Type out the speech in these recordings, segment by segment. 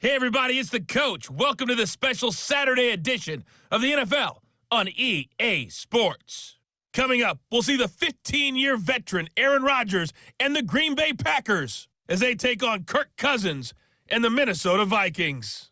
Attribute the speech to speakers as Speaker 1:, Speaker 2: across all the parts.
Speaker 1: Hey everybody, it's the coach. Welcome to the special Saturday edition of the NFL on EA Sports. Coming up, we'll see the 15-year veteran Aaron Rodgers and the Green Bay Packers as they take on Kirk Cousins and the Minnesota Vikings.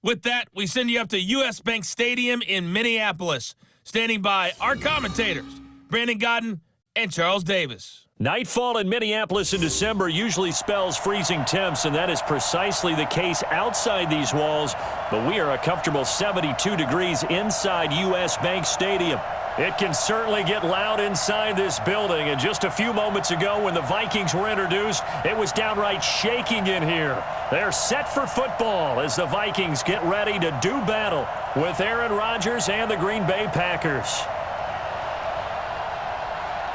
Speaker 1: With that, we send you up to US Bank Stadium in Minneapolis. Standing by our commentators, Brandon Godden and Charles Davis.
Speaker 2: Nightfall in Minneapolis in December usually spells freezing temps, and that is precisely the case outside these walls. But we are a comfortable 72 degrees inside US Bank Stadium. It can certainly get loud inside this building, and just a few moments ago when the Vikings were introduced, it was downright shaking in here. They're set for football as the Vikings get ready to do battle with Aaron Rodgers and the Green Bay Packers.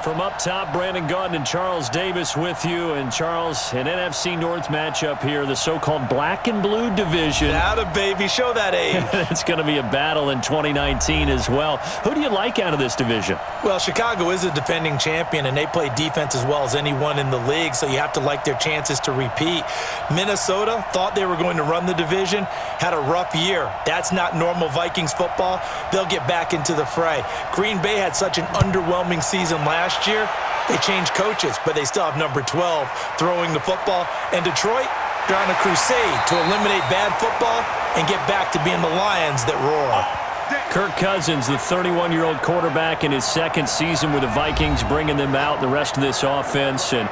Speaker 2: From up top, Brandon Gaudin and Charles Davis with you. And Charles, an NFC North matchup here, the so-called black and blue division.
Speaker 3: Atta baby, show that age.
Speaker 2: It's going to be a battle in 2019 as well. Who do you like out of this division?
Speaker 3: Well, Chicago is a defending champion, and they play defense as well as anyone in the league, so you have to like their chances to repeat. Minnesota thought they were going to run the division, had a rough year. That's not normal Vikings football. They'll get back into the fray. Green Bay had such an underwhelming season last year. They changed coaches, but they still have number 12 throwing the football. And Detroit, they're on a crusade to eliminate bad football and get back to being the Lions that roar.
Speaker 2: Kirk Cousins, the 31-year-old quarterback in his second season with the Vikings, bringing them out the rest of this offense. And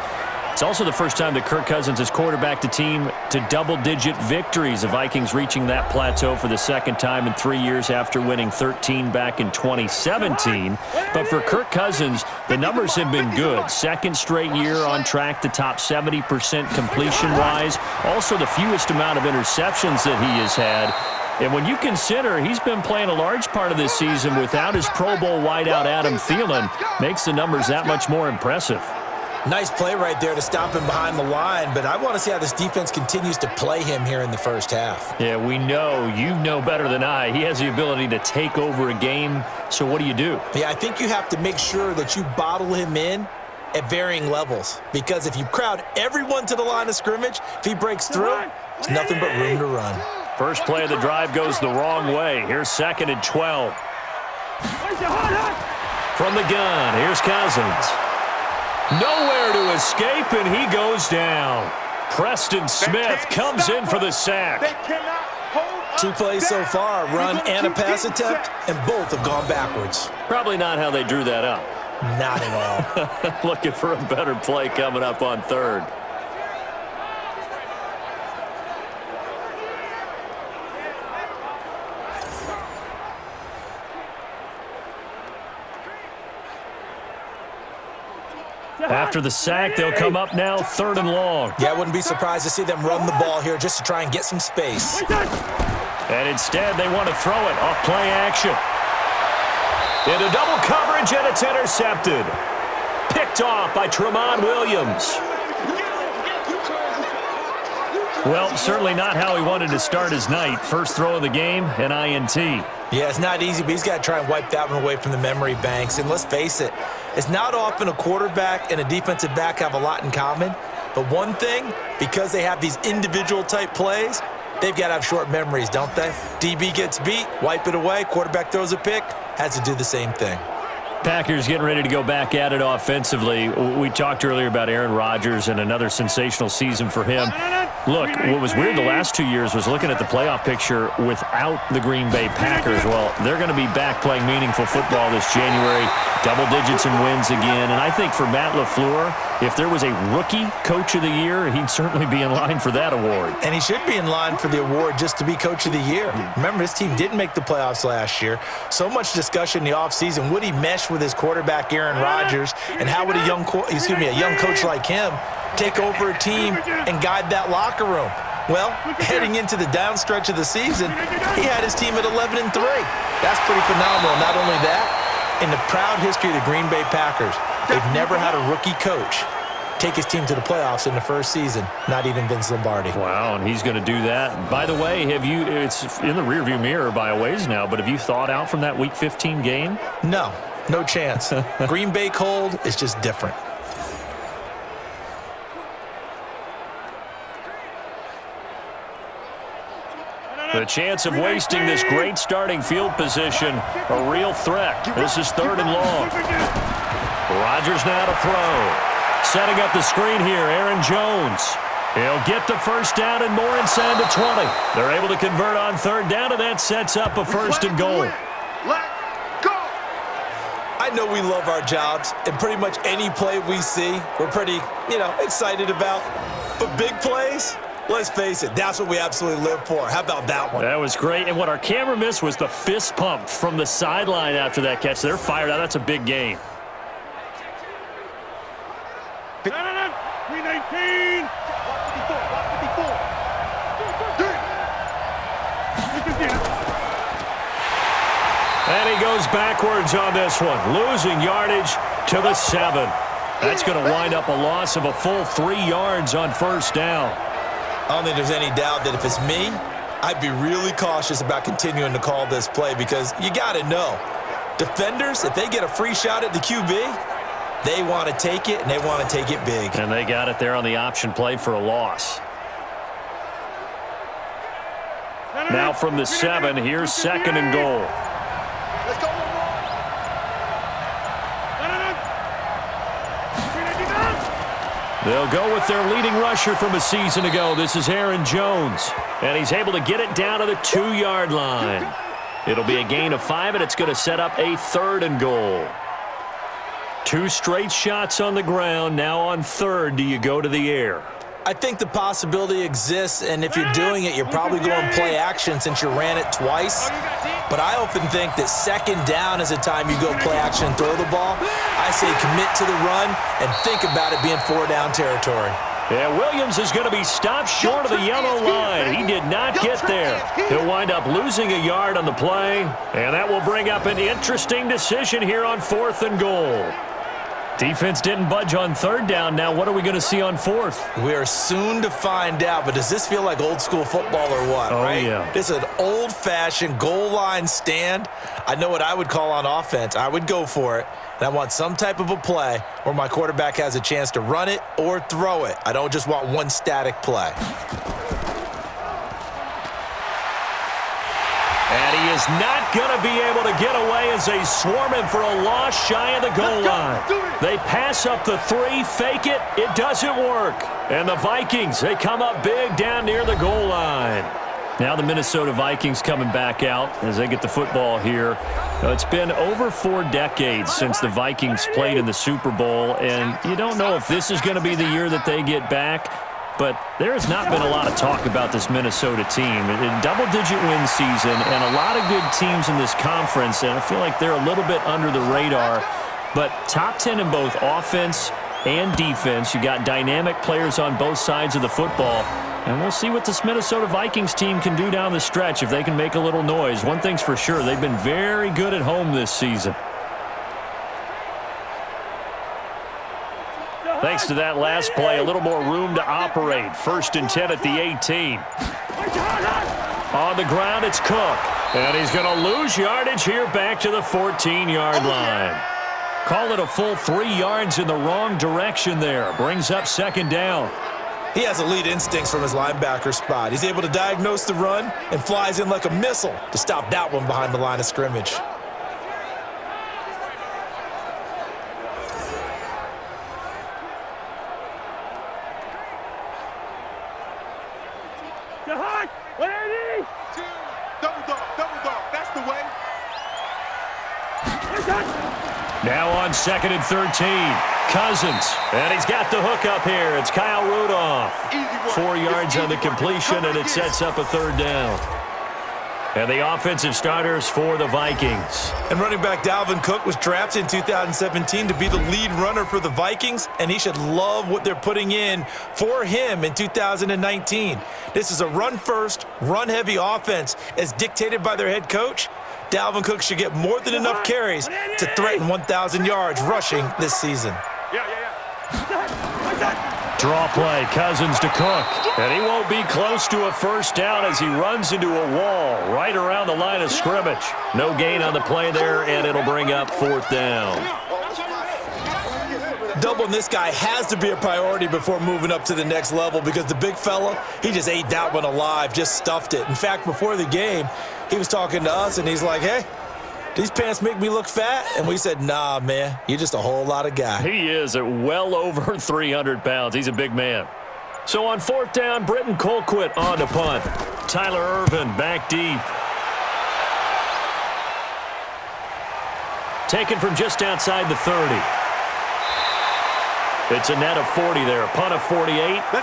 Speaker 2: it's also the first time that Kirk Cousins has quarterbacked a team to double-digit victories. The Vikings reaching that plateau for the second time in 3 years after winning 13 back in 2017. But for Kirk Cousins, the numbers have been good. Second straight year on track to top 70% completion-wise. Also the fewest amount of interceptions that he has had. And when you consider he's been playing a large part of this season without his Pro Bowl wideout Adam Thielen, makes the numbers that much more impressive.
Speaker 3: Nice play right there to stop him behind the line, but I want to see how this defense continues to play him here in the first half.
Speaker 2: Yeah, we know, you know better than I, he has the ability to take over a game, so what do you do?
Speaker 3: Yeah, I think you have to make sure that you bottle him in at varying levels, because if you crowd everyone to the line of scrimmage, if he breaks through, there's nothing but room to run.
Speaker 2: First play of the drive goes the wrong way. Here's 2nd and 12. From the gun, here's Cousins. Nowhere to escape, and he goes down. Preston Smith comes in for the sack.
Speaker 3: 2 plays so far, run and a pass attempt, and both have gone backwards.
Speaker 2: Probably not how they drew that up.
Speaker 3: Not at all.
Speaker 2: Looking for a better play coming up on 3rd. After the sack, they'll come up now 3rd and long.
Speaker 3: Yeah, I wouldn't be surprised to see them run the ball here just to try and get some space.
Speaker 2: And instead, they want to throw it off play action. Into double coverage, and it's intercepted. Picked off by Tramon Williams. Well, certainly not how he wanted to start his night. First throw of the game, an INT.
Speaker 3: Yeah, it's not easy, but he's got to try and wipe that one away from the memory banks. And let's face it, it's not often a quarterback and a defensive back have a lot in common. But one thing, because they have these individual type plays, they've got to have short memories, don't they? DB gets beat, wipe it away, quarterback throws a pick, has to do the same thing.
Speaker 2: Packers getting ready to go back at it offensively. We talked earlier about Aaron Rodgers and another sensational season for him. Look, what was weird the last 2 years was looking at the playoff picture without the Green Bay Packers. Well, they're going to be back playing meaningful football this January. Double digits in wins again. And I think for Matt LaFleur, if there was a rookie coach of the year, he'd certainly be in line for that award.
Speaker 3: And he should be in line for the award just to be coach of the year. Remember, his team didn't make the playoffs last year. So much discussion in the offseason. Would he mesh with his quarterback, Aaron Rodgers? And how would a young coach like him take over a team and guide that locker room? Well, heading into the down stretch of the season, he had his team at 11-3. That's pretty phenomenal. Not only that, in the proud history of the Green Bay Packers, they've never had a rookie coach take his team to the playoffs in the first season, not even Vince Lombardi.
Speaker 2: Wow, and he's going to do that. By the way, it's in the rearview mirror by a ways now, but have you thought out from that Week 15 game?
Speaker 3: No chance. Green Bay cold is just different.
Speaker 2: The chance of wasting this great starting field position, a real threat. This is 3rd and long. Rodgers now to throw. Setting up the screen here, Aaron Jones. He'll get the first down and more inside the 20. They're able to convert on 3rd down, and that sets up a 1st and goal.
Speaker 3: I know we love our jobs, and pretty much any play we see, we're pretty, excited about. But big plays, let's face it, that's what we absolutely live for. How about that one?
Speaker 2: That was great, and what our camera missed was the fist pump from the sideline after that catch. They're fired out. That's a big game.
Speaker 4: 319.
Speaker 2: And he goes backwards on this one, losing yardage to the 7. That's going to wind up a loss of a full 3 yards on 1st down.
Speaker 3: I don't think there's any doubt that if it's me, I'd be really cautious about continuing to call this play because you got to know, defenders, if they get a free shot at the QB, they want to take it, and they want to take it big.
Speaker 2: And they got it there on the option play for a loss. Now from the 7, here's 2nd and goal.
Speaker 4: Let's go.
Speaker 2: They'll go with their leading rusher from a season ago. This is Aaron Jones. And he's able to get it down to the 2-yard line. It'll be a gain of 5, and it's going to set up a 3rd and goal. 2 straight shots on the ground. Now on 3rd, do you go to the air?
Speaker 3: I think the possibility exists, and if you're doing it, you're probably going play action since you ran it twice. But I often think that 2nd down is a time you go play action and throw the ball. I say commit to the run and think about it being 4-down territory.
Speaker 2: Yeah, Williams is going to be stopped short of the yellow line. He did not get there. He'll wind up losing a yard on the play, and that will bring up an interesting decision here on 4th and goal. Defense didn't budge on 3rd down. Now what are we going to see on 4th?
Speaker 3: We are soon to find out, but does this feel like old school football or what, right?
Speaker 2: Yeah.
Speaker 3: This is an old-fashioned goal line stand. I know what I would call on offense. I would go for it, and I want some type of a play where my quarterback has a chance to run it or throw it. I don't just want one static play.
Speaker 2: And he is not going to be able to get away as they swarm him for a loss shy of the goal line. They pass up the 3, fake it, it doesn't work. And the Vikings, they come up big down near the goal line. Now the Minnesota Vikings coming back out as they get the football here. It's been over 4 decades since the Vikings played in the Super Bowl, and you don't know if this is going to be the year that they get back. But there has not been a lot of talk about this Minnesota team. A double-digit win season and a lot of good teams in this conference, and I feel like they're a little bit under the radar. But top 10 in both offense and defense. You got dynamic players on both sides of the football. And we'll see what this Minnesota Vikings team can do down the stretch if they can make a little noise. One thing's for sure, they've been very good at home this season. Thanks to that last play, a little more room to operate. 1st and 10 at the 18. On the ground, it's Cook. And he's going to lose yardage here back to the 14-yard line. Call it a full 3 yards in the wrong direction there. Brings up 2nd down.
Speaker 3: He has elite instincts from his linebacker spot. He's able to diagnose the run and flies in like a missile to stop that one behind the line of scrimmage.
Speaker 2: Now on 2nd and 13, Cousins, and he's got the hook up here. It's Kyle Rudolph. 4 yards on the completion, and it sets up a 3rd down. And the offensive starters for the Vikings.
Speaker 3: And running back Dalvin Cook was drafted in 2017 to be the lead runner for the Vikings, and he should love what they're putting in for him in 2019. This is a run-first, run-heavy offense as dictated by their head coach. Dalvin Cook should get more than enough carries to threaten 1,000 yards rushing this season.
Speaker 2: Draw play, Cousins to Cook. And he won't be close to a 1st down as he runs into a wall right around the line of scrimmage. No gain on the play there, and it'll bring up 4th down.
Speaker 3: doubling this guy has to be a priority before moving up to the next level because the big fella, he just ate that one alive, just stuffed it. In fact, before the game, he was talking to us, and he's like, hey, these pants make me look fat? And we said, nah, man, you're just a whole lot of guy.
Speaker 2: He is at well over 300 pounds. He's a big man. So on fourth down, Britton Colquitt on to punt. Tyler Irvin back deep. Taken from just outside the 30. It's a net of 40 there. A punt of 48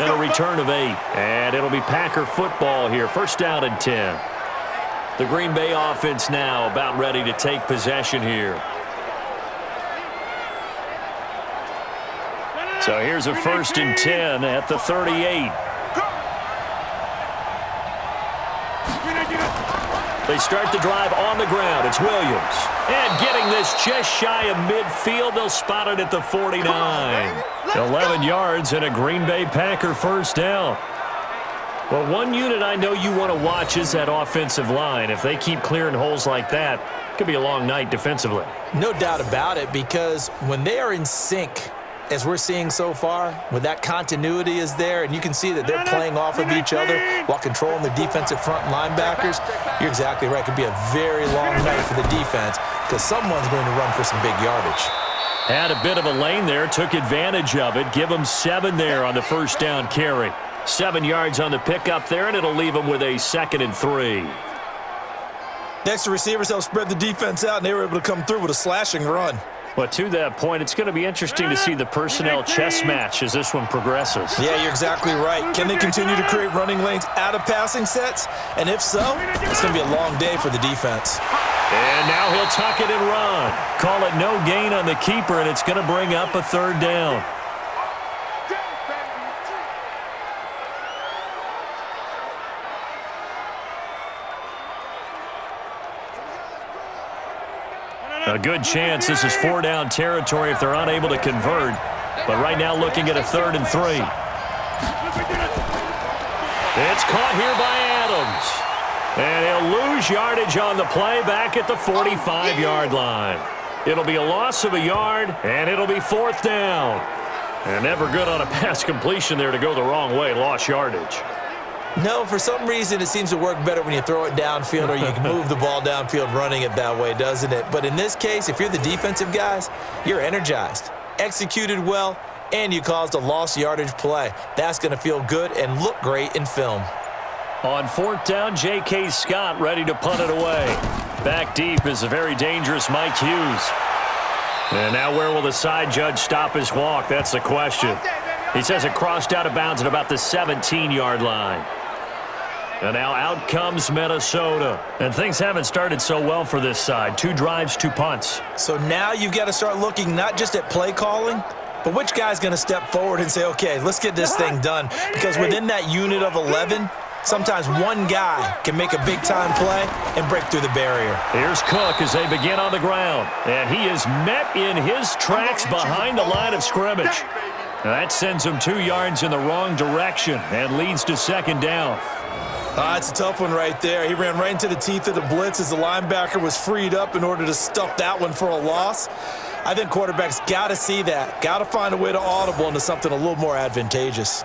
Speaker 2: and a return of 8. And it'll be Packer football here. First down and 10. The Green Bay offense now about ready to take possession here. So here's a first and 10 at the 38. They start the drive on the ground. It's Williams. And getting this just shy of midfield. They'll spot it at the 49. 11 yards and a Green Bay Packer first down. Well, one unit I know you want to watch is that offensive line. If they keep clearing holes like that, it could be a long night defensively.
Speaker 3: No doubt about it, because when they are in sync, as we're seeing so far, when that continuity is there and you can see that they're playing off of each other while controlling the defensive front linebackers, you're exactly right. It could be a very long night for the defense because someone's going to run for some big yardage.
Speaker 2: Had a bit of a lane there, took advantage of it. Give them 7 there on the first down carry. 7 yards on the pickup there, and it'll leave them with a 2nd and 3.
Speaker 3: Next, the receivers helped spread the defense out, and they were able to come through with a slashing run.
Speaker 2: But to that point, it's going to be interesting to see the personnel chess match as this one progresses.
Speaker 3: Yeah, you're exactly right. Can they continue to create running lanes out of passing sets? And if so, it's going to be a long day for the defense.
Speaker 2: And now he'll tuck it and run. Call it no gain on the keeper, and it's going to bring up a 3rd down. A good chance this is 4-down territory if they're unable to convert. But right now looking at a 3rd and 3. It's caught here by Adams. And he'll lose yardage on the play back at the 45-yard line. It'll be a loss of a yard, and it'll be 4th down. And never good on a pass completion there to go the wrong way. Lost yardage.
Speaker 3: No, for some reason it seems to work better when you throw it downfield or you can move the ball downfield running it that way, doesn't it? But in this case, if you're the defensive guys, you're energized, executed well, and you caused a lost yardage play. That's going to feel good and look great in film.
Speaker 2: On 4th down, J.K. Scott ready to punt it away. Back deep is a very dangerous Mike Hughes. And now where will the side judge stop his walk? That's the question. He says it crossed out of bounds at about the 17-yard line. And now out comes Minnesota. And things haven't started so well for this side. 2 drives, 2 punts.
Speaker 3: So now you've got to start looking not just at play calling, but which guy's going to step forward and say, okay, let's get this thing done. Because within that unit of 11, sometimes one guy can make a big-time play and break through the barrier.
Speaker 2: Here's Cook as they begin on the ground. And he is met in his tracks behind the line of scrimmage. That sends him 2 yards in the wrong direction and leads to 2nd down.
Speaker 3: It's a tough one right there. He ran right into the teeth of the blitz as the linebacker was freed up in order to stuff that one for a loss. I think quarterbacks got to see that. Got to find a way to audible into something a little more advantageous.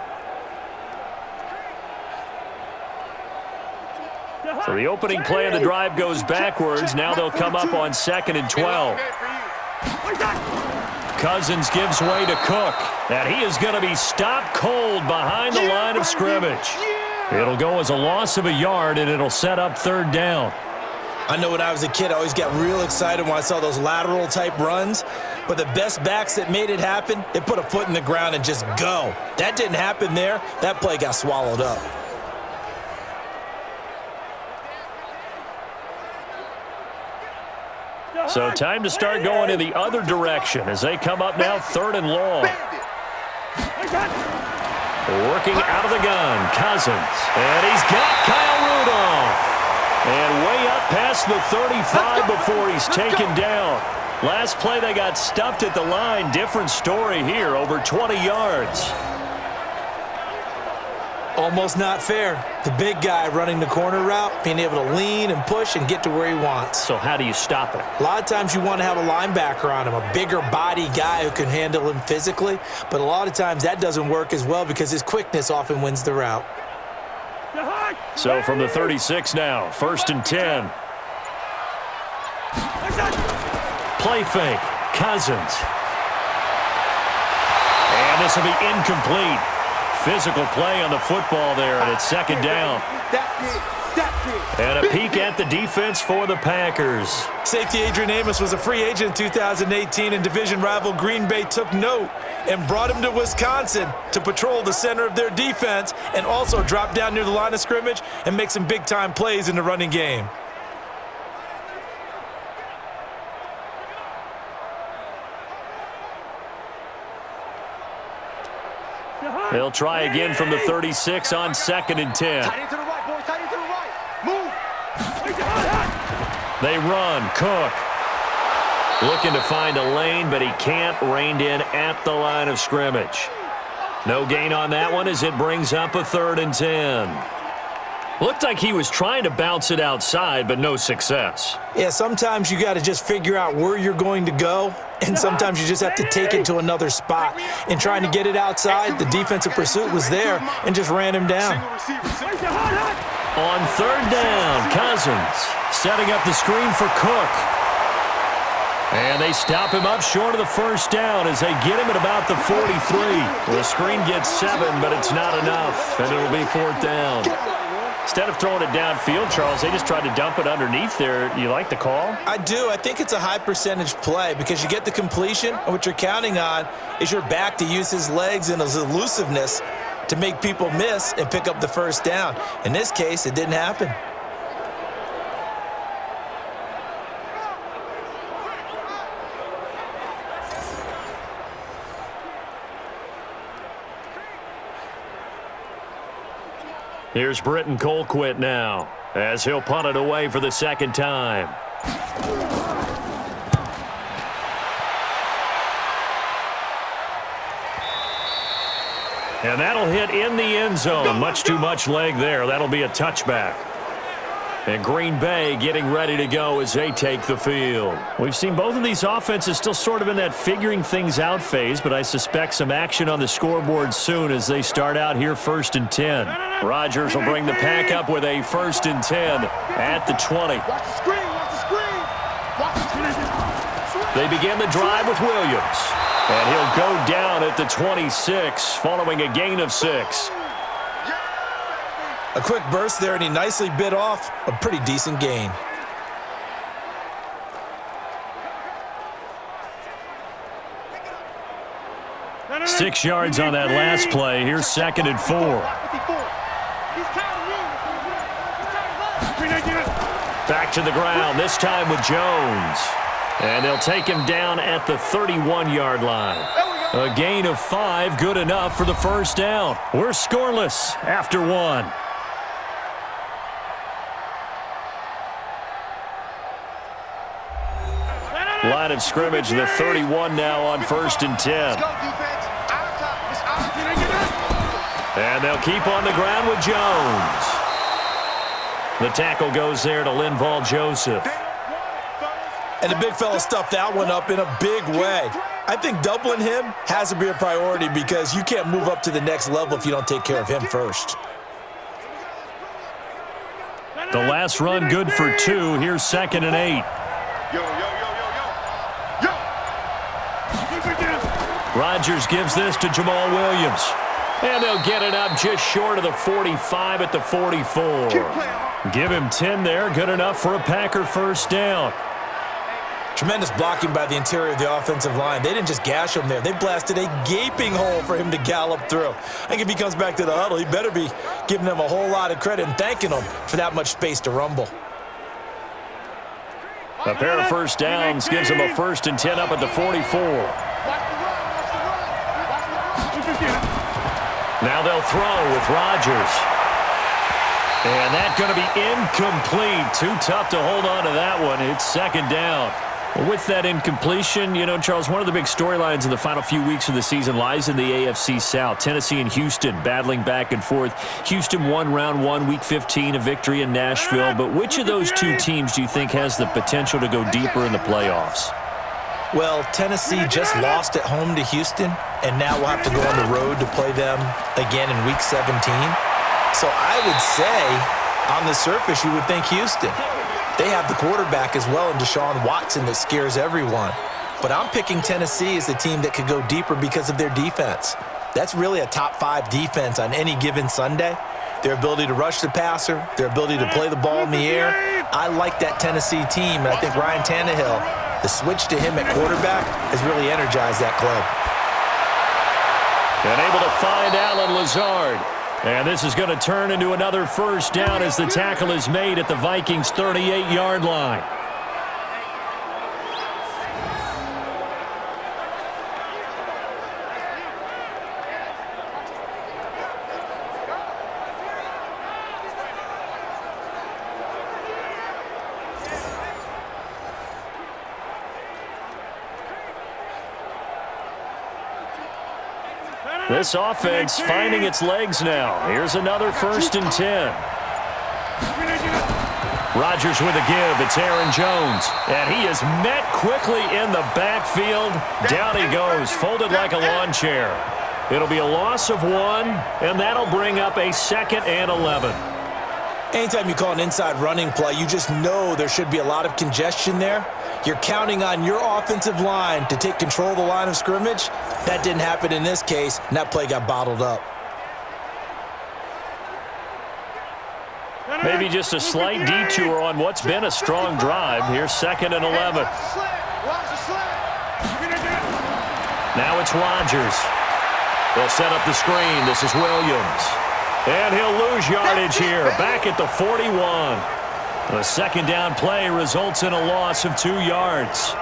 Speaker 2: So the opening play of the drive goes backwards. Now they'll come up on 2nd and 12. Cousins gives way to Cook. And he is going to be stopped cold behind the line of scrimmage. It'll go as a loss of a yard, and it'll set up 3rd down.
Speaker 3: I know when I was a kid, I always got real excited when I saw those lateral-type runs. But the best backs that made it happen, they put a foot in the ground and just go. That didn't happen there. That play got swallowed up.
Speaker 2: So time to start going in the other direction as they come up now 3rd and long. Working out of the gun, Cousins. And he's got Kyle Rudolph. And way up past the 35 before he's taken down. Last play they got stuffed at the line. Different story here, over 20 yards.
Speaker 3: Almost not fair. The big guy running the corner route, being able to lean and push and get to where he wants.
Speaker 2: So how do you stop it?
Speaker 3: A lot of times you want to have a linebacker on him, a bigger body guy who can handle him physically, but a lot of times that doesn't work as well because his quickness often wins the route.
Speaker 2: So from the 36 now, 1st and 10. Play fake, Cousins. And this will be incomplete. Physical play on the football there, and it's 2nd down. And a peek at the defense for the Packers.
Speaker 3: Safety Adrian Amos was a free agent in 2018, and division rival Green Bay took note and brought him to Wisconsin to patrol the center of their defense and also drop down near the line of scrimmage and make some big-time plays in the running game.
Speaker 2: They'll try again from the 36 on 2nd and 10.
Speaker 4: Tight end to the right, boys. Tight end to the right. Move.
Speaker 2: They run. Cook looking to find a lane, but he can't. Reined in at the line of scrimmage. No gain on that one as it brings up a 3rd and 10. Looked like he was trying to bounce it outside, but no success.
Speaker 3: Yeah, sometimes you got to just figure out where you're going to go, and sometimes you just have to take it to another spot. In trying to get it outside, the defensive pursuit was there and just ran him down.
Speaker 2: On 3rd down, Cousins setting up the screen for Cook. And they stop him up short of the 1st down as they get him at about the 43. The screen gets 7, but it's not enough, and it'll be 4th down. Instead of throwing it downfield, Charles, they just tried to dump it underneath there. You like the call?
Speaker 3: I do. I think it's a high percentage play because you get the completion, and what you're counting on is your back to use his legs and his elusiveness to make people miss and pick up the 1st down. In this case, it didn't happen.
Speaker 2: Here's Britton Colquitt now as he'll punt it away for the 2nd time. And that'll hit in the end zone. Much too much leg there. That'll be a touchback. And Green Bay getting ready to go as they take the field. We've seen both of these offenses still sort of in that figuring things out phase, but I suspect some action on the scoreboard soon as they start out here 1st and 10. Rodgers will bring the pack up with a 1st and 10 at the 20.
Speaker 4: Watch the screen. Watch the screen. Watch the screen.
Speaker 2: They begin the drive with Williams. And he'll go down at the 26 following a gain of 6.
Speaker 3: A quick burst there, and he nicely bit off a pretty decent gain.
Speaker 2: Six yards on that last play. Here's 2nd and 4. Back to the ground, this time with Jones. And they'll take him down at the 31-yard line. A gain of 5, good enough for the 1st down. We're scoreless after 1. Line of scrimmage, the 31 now on 1st and 10. And they'll keep on the ground with Jones. The tackle goes there to Linval Joseph.
Speaker 3: And the big fella stuffed that one up in a big way. I think doubling him has to be a priority because you can't move up to the next level if you don't take care of him first.
Speaker 2: The last run good for 2. Here's 2nd and 8. Rodgers gives this to Jamal Williams. And they'll get it up just short of the 45 at the 44. Give him 10 there. Good enough for a Packer 1st down.
Speaker 3: Tremendous blocking by the interior of the offensive line. They didn't just gash him there. They blasted a gaping hole for him to gallop through. I think if he comes back to the huddle, he better be giving them a whole lot of credit and thanking them for that much space to rumble.
Speaker 2: A pair of 1st downs gives them a 1st and 10 up at the 44. Now they'll throw with Rodgers. And that's going to be incomplete. Too tough to hold on to that one. It's 2nd down. Well, with that incompletion, Charles, one of the big storylines in the final few weeks of the season lies in the AFC South. Tennessee and Houston battling back and forth. Houston won round 1, week 15, a victory in Nashville. But which of those two teams do you think has the potential to go deeper in the playoffs?
Speaker 3: Well, Tennessee just lost at home to Houston, and now we'll have to go on the road to play them again in week 17. So I would say, on the surface, you would think Houston. They have the quarterback as well in Deshaun Watson that scares everyone. But I'm picking Tennessee as the team that could go deeper because of their defense. That's really a top 5 defense on any given Sunday. Their ability to rush the passer, their ability to play the ball in the air. I like that Tennessee team, and I think Ryan Tannehill, the switch to him at quarterback, has really energized that club.
Speaker 2: And able to find Allen Lazard. And this is going to turn into another first down as the tackle is made at the Vikings' 38-yard line. This offense finding its legs now. Here's another 1st and 10. Rodgers with a give. It's Aaron Jones. And he is met quickly in the backfield. Down he goes, folded like a lawn chair. It'll be a loss of 1, and that'll bring up a 2nd and 11.
Speaker 3: Anytime you call an inside running play, you just know there should be a lot of congestion there. You're counting on your offensive line to take control of the line of scrimmage. That didn't happen in this case, and that play got bottled up.
Speaker 2: Maybe just a slight detour on what's been a strong drive. Here's 2nd and 11. Now it's Rodgers. They'll set up the screen. This is Williams. And he'll lose yardage here, back at the 41. The 2nd down play results in a loss of 2 yards.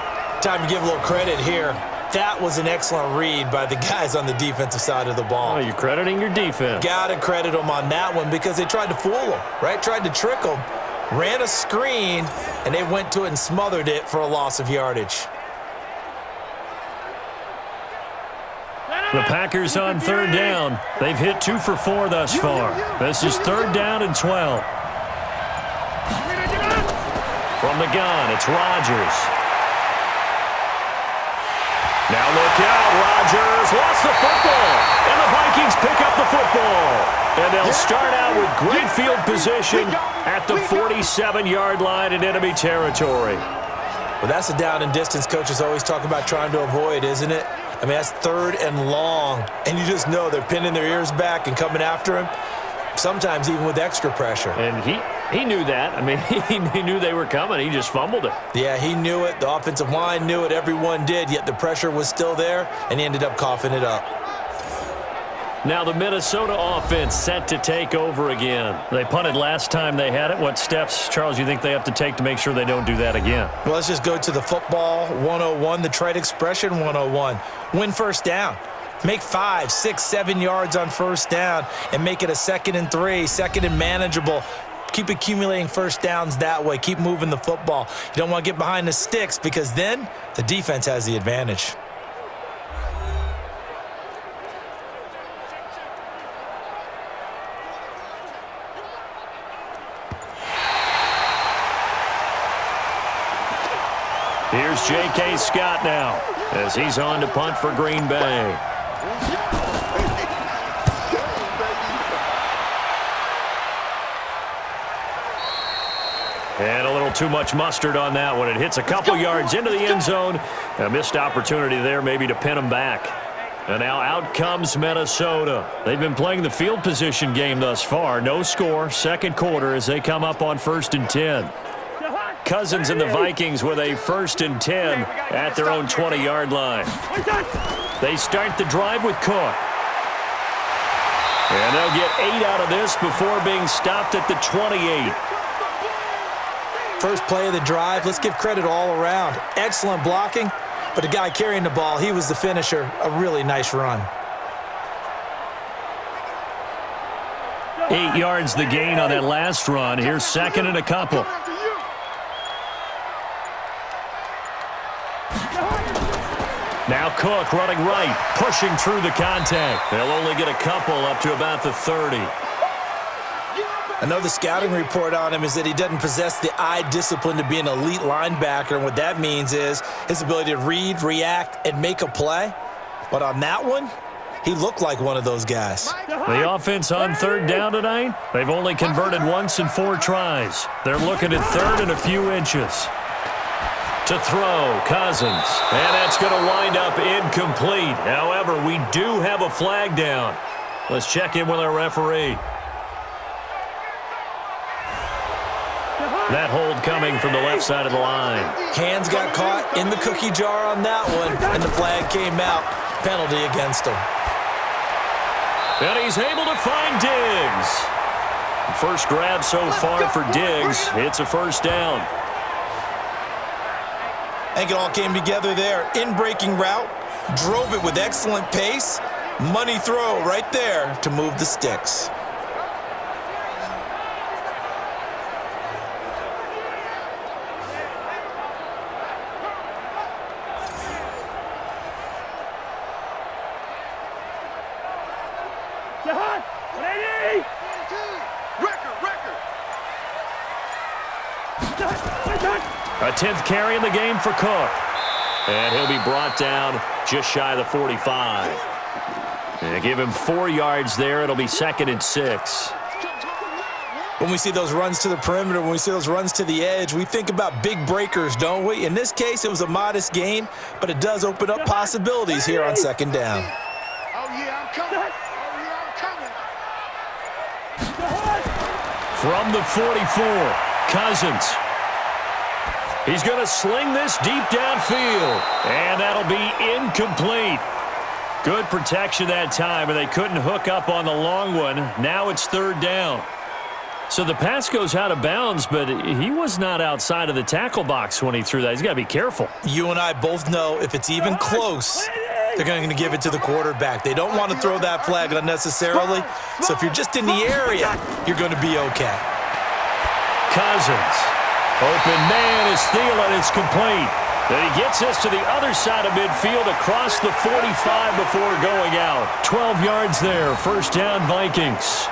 Speaker 3: Time to give a little credit here. That was an excellent read by the guys on the defensive side of the ball.
Speaker 2: Oh, you're crediting your defense.
Speaker 3: Got to credit them on that one because they tried to fool them, right? Tried to trick them, ran a screen, and they went to it and smothered it for a loss of yardage.
Speaker 2: The Packers on 3rd down. They've hit 2 for 4 thus far. This is 3rd down and 12. From the gun, it's Rodgers. Now look out, Rodgers lost the football, and the Vikings pick up the football. And they'll start out with great field position at the 47-yard line in enemy territory.
Speaker 3: Well, that's a down and distance coaches always talk about trying to avoid, isn't it? I mean, that's 3rd and long, and you just know they're pinning their ears back and coming after him, sometimes even with extra pressure.
Speaker 2: And he knew that. I mean, he knew they were coming. He just fumbled it.
Speaker 3: Yeah, he knew it. The offensive line knew it. Everyone did, yet the pressure was still there, and he ended up coughing it up.
Speaker 2: Now the Minnesota offense set to take over again. They punted last time they had it. What steps, Charles, you think they have to take to make sure they don't do that again?
Speaker 3: Well, let's just go to the football 101, the trade expression 101. Win first down. Make 5, 6, 7 yards on first down and make it a 2nd and 3, 2nd and manageable. Keep accumulating first downs that way. Keep moving the football. You don't want to get behind the sticks because then the defense has the advantage.
Speaker 2: Here's J.K. Scott now as he's on to punt for Green Bay. And a little too much mustard on that one. It hits a couple yards into the end zone. A missed opportunity there maybe to pin them back. And now out comes Minnesota. They've been playing the field position game thus far. No score, 2nd quarter as they come up on 1st and 10. Cousins and the Vikings with a 1st and 10 at their own 20-yard line. They start the drive with Cook. And they'll get 8 out of this before being stopped at the 28.
Speaker 3: First play of the drive, let's give credit all around. Excellent blocking, but the guy carrying the ball, he was the finisher. A really nice run.
Speaker 2: 8 yards the gain on that last run. Here's 2nd and a couple. Now Cook running right, pushing through the contact. They'll only get a couple up to about the 30.
Speaker 3: I know the scouting report on him is that he doesn't possess the eye discipline to be an elite linebacker, and what that means is his ability to read, react, and make a play. But on that one, he looked like one of those guys.
Speaker 2: The offense on third down tonight, they've only converted once in 4 tries. They're looking at third and a few inches. To throw, Cousins. And that's going to wind up incomplete. However, we do have a flag down. Let's check in with our referee. That hold coming from the left side of the line.
Speaker 3: Hands got caught in the cookie jar on that one, and the flag came out. Penalty against him.
Speaker 2: And he's able to find Diggs. First grab so far for Diggs. It's a first down.
Speaker 3: I think it all came together there. In-breaking route, drove it with excellent pace. Money throw right there to move the sticks.
Speaker 2: A 10th carry in the game for Cook. And he'll be brought down just shy of the 45. And give him 4 yards there. It'll be 2nd and 6.
Speaker 3: When we see those runs to the perimeter, when we see those runs to the edge, we think about big breakers, don't we? In this case, it was a modest gain, but it does open up possibilities here on 2nd down.
Speaker 4: Oh, yeah, I'm coming. Oh, yeah, I'm coming.
Speaker 2: From the 44, Cousins. He's going to sling this deep downfield, and that'll be incomplete. Good protection that time, and they couldn't hook up on the long one. Now it's 3rd down. So the pass goes out of bounds, but he was not outside of the tackle box when he threw that. He's got to be careful.
Speaker 3: You and I both know if it's even close, they're going to give it to the quarterback. They don't want to throw that flag unnecessarily. So if you're just in the area, you're going to be okay.
Speaker 2: Cousins. Open man is Thielen. It's complete. Then he gets us to the other side of midfield across the 45 before going out. 12 yards there. First down, Vikings.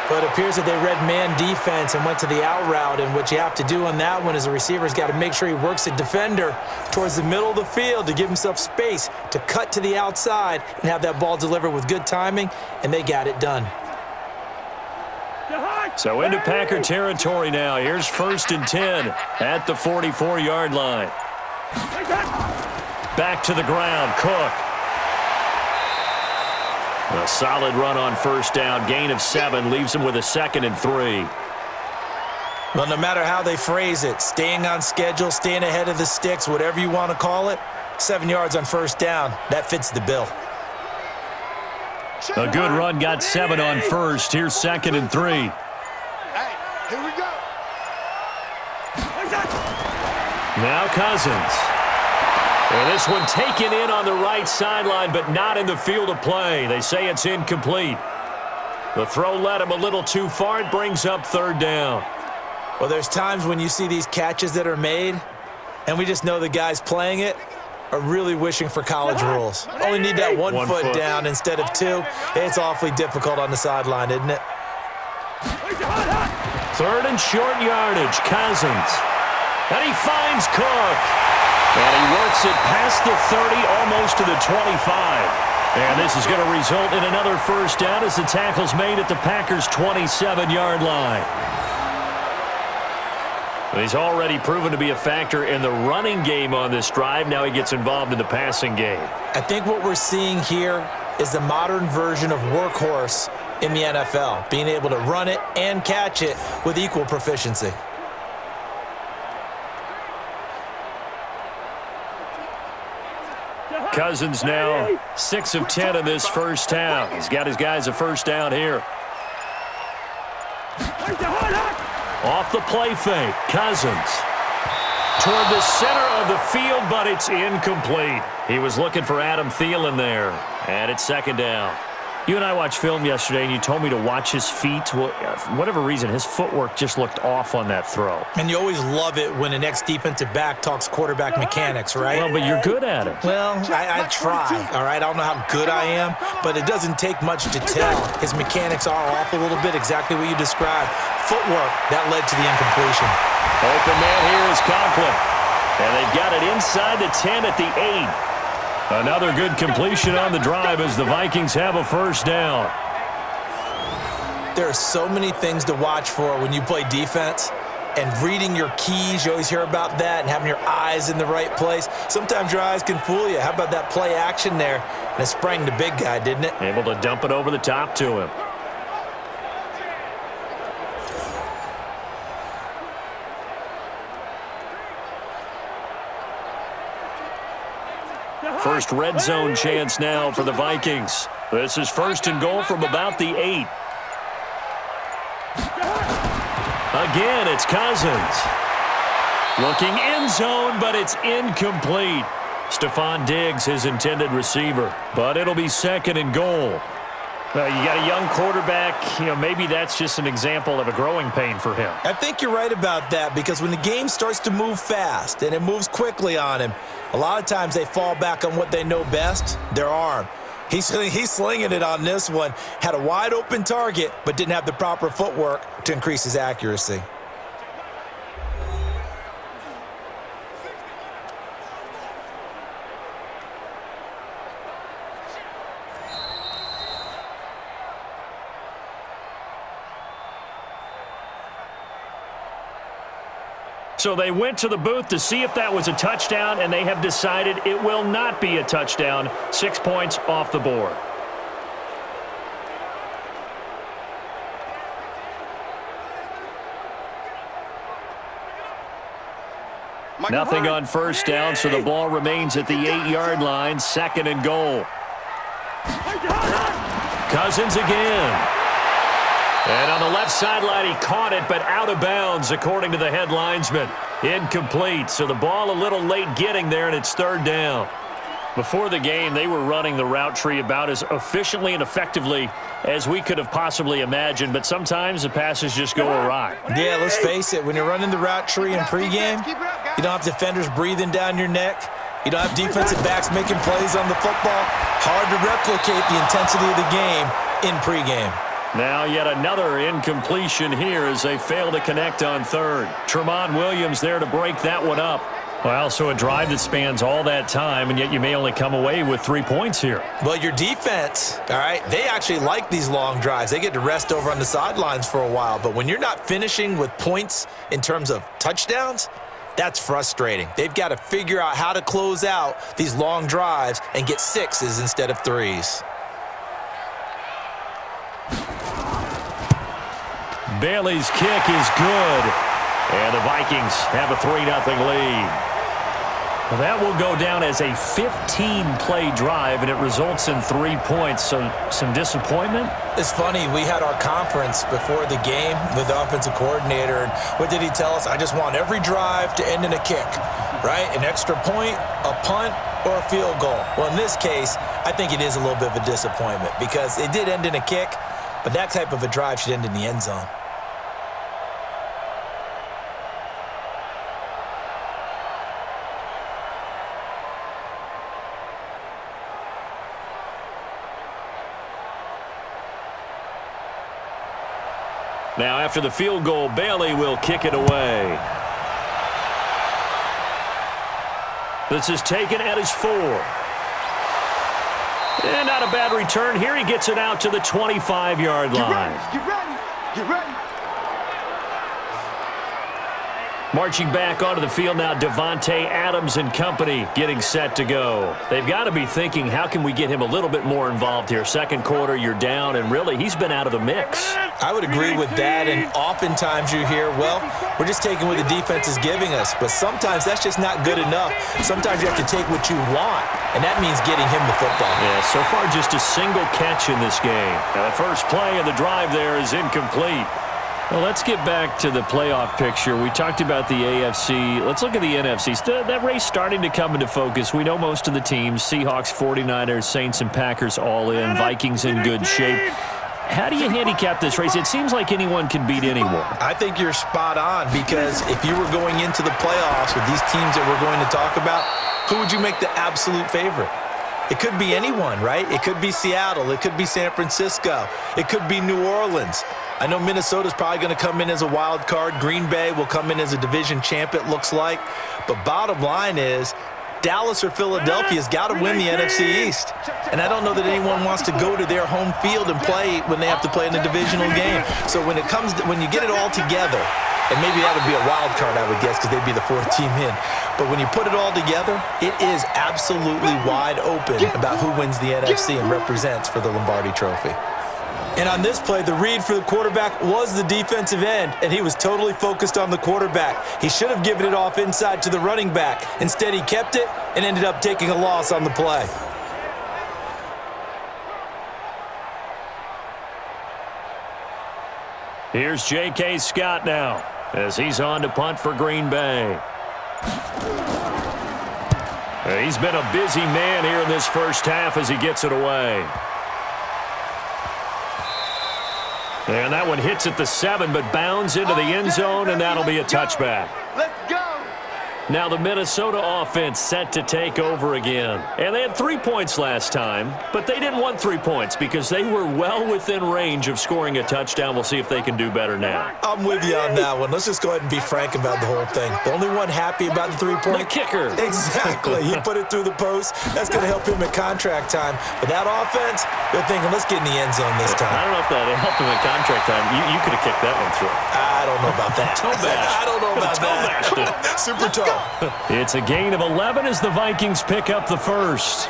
Speaker 3: But it appears that they read man defense and went to the out route, and what you have to do on that one is the receiver's got to make sure he works the defender towards the middle of the field to give himself space to cut to the outside and have that ball delivered with good timing, and they got it done.
Speaker 2: So into Packer territory now. Here's 1st and 10 at the 44-yard line. Back to the ground, Cook. A solid run on first down. Gain of 7 leaves him with a 2nd and 3.
Speaker 3: Well, no matter how they phrase it, staying on schedule, staying ahead of the sticks, whatever you want to call it, 7 yards on first down, that fits the bill.
Speaker 2: A good run got 7 on first. Here's 2nd and 3.
Speaker 4: Hey, here we go.
Speaker 2: Now Cousins. And this one taken in on the right sideline, but not in the field of play. They say it's incomplete. The throw led him a little too far. It brings up 3rd down.
Speaker 3: Well, there's times when you see these catches that are made, and we just know the guys playing it are really wishing for college rules. Only need that one foot down instead of 2. It's awfully difficult on the sideline, isn't it?
Speaker 2: 3rd and short yardage, Cousins. And he finds Cook. And he works it past the 30, almost to the 25. And this is going to result in another first down as the tackle's made at the Packers' 27-yard line. He's already proven to be a factor in the running game on this drive. Now he gets involved in the passing game.
Speaker 3: I think what we're seeing here is the modern version of workhorse in the NFL, being able to run it and catch it with equal proficiency.
Speaker 2: Cousins now 6 of 10 in this first half. He's got his guys a first down here. Off the play fake, Cousins. Toward the center of the field, but it's incomplete. He was looking for Adam Thielen there, and it's 2nd down. You and I watched film yesterday, and you told me to watch his feet. Well, for whatever reason, his footwork just looked off on that throw.
Speaker 3: And you always love it when an ex-defensive back talks quarterback mechanics, right?
Speaker 2: Well, but you're good at it.
Speaker 3: Well, I try, all right? I don't know how good I am, but it doesn't take much to tell. His mechanics are off a little bit, exactly what you described. Footwork, that led to the incompletion.
Speaker 2: Open man here is Conklin. And they've got it inside the 10 at the 8. Another good completion on the drive as the Vikings have a first down.
Speaker 3: There are so many things to watch for when you play defense. And reading your keys, you always hear about that, and having your eyes in the right place. Sometimes your eyes can fool you. How about that play action there? And it sprang the big guy, didn't it?
Speaker 2: Able to dump it over the top to him. First red zone chance now for the Vikings. This is first and goal from about the 8. Again, it's Cousins. Looking end zone, but it's incomplete. Stephon Diggs, his intended receiver. But it'll be second and goal. Well, you got a young quarterback. Maybe that's just an example of a growing pain for him.
Speaker 3: I think you're right about that, because when the game starts to move fast and it moves quickly on him, a lot of times they fall back on what they know best, their arm. He's slinging it on this one. Had a wide open target, but didn't have the proper footwork to increase his accuracy.
Speaker 2: So they went to the booth to see if that was a touchdown, and they have decided it will not be a touchdown. 6 points off the board. Nothing on first down, so the ball remains at the 8-yard line. Second and goal. Cousins again. And on the left sideline, he caught it, but out of bounds, according to the head linesman. Incomplete, so the ball a little late getting there, and it's third down. Before the game, they were running the route tree about as efficiently and effectively as we could have possibly imagined, but sometimes the passes just go awry.
Speaker 3: Yeah, let's face it, when you're running the route tree in pregame, you don't have defenders breathing down your neck. You don't have defensive backs making plays on the football. Hard to replicate the intensity of the game in pregame.
Speaker 2: Now yet another incompletion here as they fail to connect on third. Tremont Williams there to break that one up. Well, so a drive that spans all that time, and yet you may only come away with 3 points here.
Speaker 3: Well, your defense, all right, they actually like these long drives. They get to rest over on the sidelines for a while. But when you're not finishing with points in terms of touchdowns, that's frustrating. They've got to figure out how to close out these long drives and get 6s instead of 3s.
Speaker 2: Bailey's kick is good, and the Vikings have a 3-0 lead. Well, that will go down as a 15-play drive, and it results in 3 points, so some disappointment.
Speaker 3: It's funny, we had our conference before the game with the offensive coordinator, and what did he tell us? I just want every drive to end in a kick, right? An extra point, a punt, or a field goal. Well, in this case, I think it is a little bit of a disappointment because it did end in a kick, but that type of a drive should end in the end zone.
Speaker 2: Now, after the field goal, Bailey will kick it away. This is taken at his 4. And not a bad return here. He gets it out to the 25-yard line.
Speaker 4: Get ready. Get ready.
Speaker 2: Marching back onto the field now, Devontae Adams and company getting set to go. They've got to be thinking, how can we get him a little bit more involved here? Second quarter, you're down, and really, he's been out of the mix.
Speaker 3: I would agree with that, and oftentimes you hear, well, we're just taking what the defense is giving us, but sometimes that's just not good enough. Sometimes you have to take what you want, and that means getting him the football.
Speaker 2: Yeah, so far just a single catch in this game. Now, the first play of the drive there is incomplete. Well, let's get back to the playoff picture. We talked about the AFC. Let's look at the NFC. That race starting to come into focus. We know most of the teams, Seahawks, 49ers, Saints, and Packers all in. Vikings in good shape. How do you handicap this race? It seems like anyone can beat anyone.
Speaker 3: I think you're spot on, because if you were going into the playoffs with these teams that we're going to talk about, who would you make the absolute favorite? It could be anyone, right? It could be Seattle. It could be San Francisco. It could be New Orleans. I know Minnesota's probably going to come in as a wild card. Green Bay will come in as a division champ, it looks like. But bottom line is, Dallas or Philadelphia's got to win the NFC East. And I don't know that anyone wants to go to their home field and play when they have to play in a divisional game. So when you get it all together, and maybe that would be a wild card, I would guess, because they'd be the fourth team in. But when you put it all together, it is absolutely wide open about who wins the NFC and represents for the Lombardi Trophy. And on this play, the read for the quarterback was the defensive end, and he was totally focused on the quarterback. He should have given it off inside to the running back. Instead, he kept it and ended up taking a loss on the play.
Speaker 2: Here's J.K. Scott now as he's on to punt for Green Bay. He's been a busy man here in this first half as he gets it away. And that one hits at the 7, but bounds into the end zone, and that'll be a touchback.
Speaker 4: Let's go.
Speaker 2: Now the Minnesota offense set to take over again. And they had 3 points last time, but they didn't want 3 points because they were well within range of scoring a touchdown. We'll see if they can do better now.
Speaker 3: I'm with you on that one. Let's just go ahead and be frank about the whole thing. The only one happy about the 3-point?
Speaker 2: The kicker.
Speaker 3: Exactly. He put it through the post. That's going to help him at contract time. But that offense, they're thinking, let's get in the end zone this time.
Speaker 2: I don't know if that helped him at contract time. You could have kicked that one through.
Speaker 3: I don't know about that. I don't know about that. Super tall.
Speaker 2: It's a gain of 11 as the Vikings pick up the first.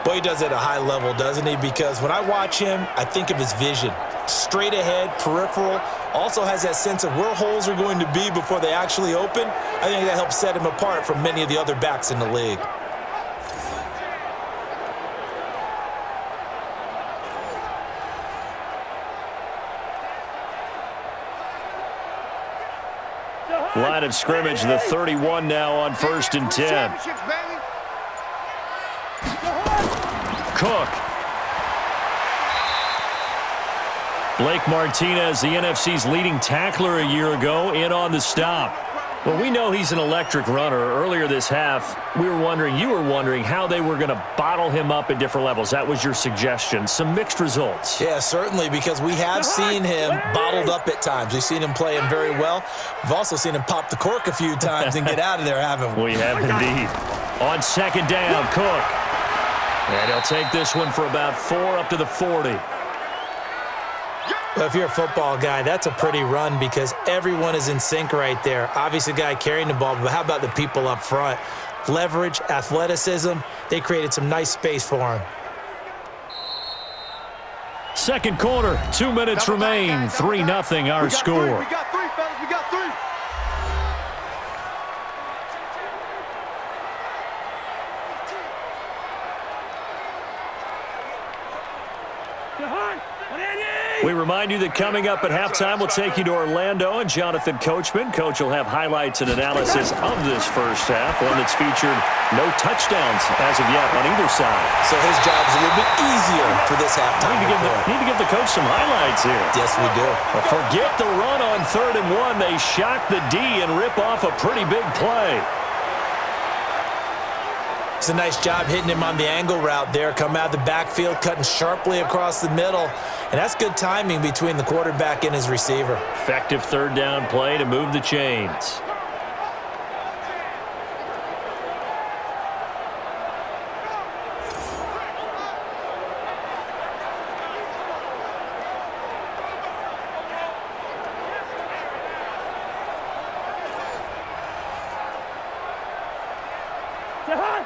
Speaker 3: Boy, he does it at a high level, doesn't he? Because when I watch him, I think of his vision. Straight ahead, peripheral. Also has that sense of where holes are going to be before they actually open. I think that helps set him apart from many of the other backs in the league.
Speaker 2: Line of scrimmage, the 31 now on 1st and 10. Cook. Blake Martinez, the NFC's leading tackler a year ago, in on the stop. Well, we know he's an electric runner. Earlier this half, you were wondering how they were going to bottle him up at different levels. That was your suggestion. Some mixed results.
Speaker 3: Yeah, certainly, because we have seen him bottled up at times. We've seen him playing very well. We've also seen him pop the cork a few times and get out of there, haven't we?
Speaker 2: We have indeed. On 2nd down, Cook. And he'll take this one for about 4 up to the 40.
Speaker 3: Well, if you're a football guy, that's a pretty run because everyone is in sync right there. Obviously, the guy carrying the ball, but how about the people up front? Leverage, athleticism, they created some nice space for him.
Speaker 2: Second quarter, 2 minutes remain. 3-0 our score.
Speaker 4: We got 3, fellas. We got 3.
Speaker 2: We remind you that coming up at halftime, we'll take you to Orlando and Jonathan Coachman. Coach will have highlights and analysis of this first half, one that's featured no touchdowns as of yet on either side.
Speaker 3: So his job's a little bit easier for this halftime.
Speaker 2: Need to give the coach some highlights here.
Speaker 3: Yes, we do.
Speaker 2: Well, forget the run on 3rd and 1. They shock the D and rip off a pretty big play.
Speaker 3: It's a nice job hitting him on the angle route there. Come out of the backfield, cutting sharply across the middle. And that's good timing between the quarterback and his receiver.
Speaker 2: Effective 3rd down play to move the chains.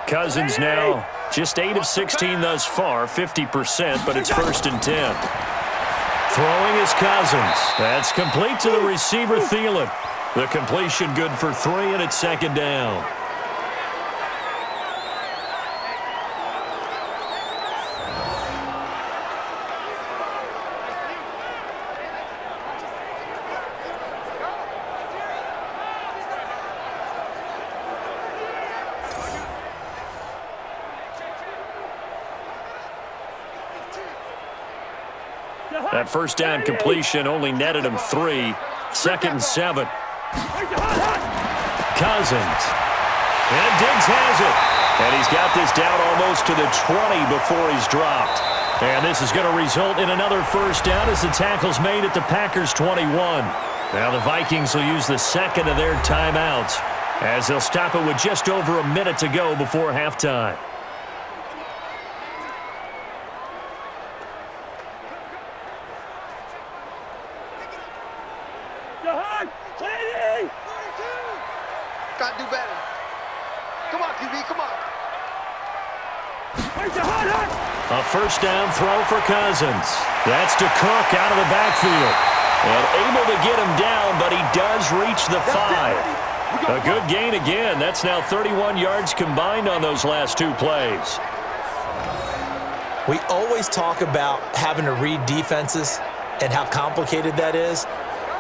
Speaker 2: Cousins now just 8 of 16 thus far, 50%, but it's 1st and 10. Throwing is Cousins. That's complete to the receiver, Thielen. The completion good for 3, and it's 2nd down. That first down completion only netted him 3. 2nd and 7. Cousins. And Diggs has it. And he's got this down almost to the 20 before he's dropped. And this is going to result in another first down as the tackle's made at the Packers' 21. Now the Vikings will use the second of their timeouts as they'll stop it with just over a minute to go before halftime.
Speaker 4: Gotta do better. Come on, QB, come on.
Speaker 2: A first down throw for Cousins. That's to Cook out of the backfield. And able to get him down, but he does reach the 5. A good gain again. That's now 31 yards combined on those last 2 plays.
Speaker 3: We always talk about having to read defenses and how complicated that is.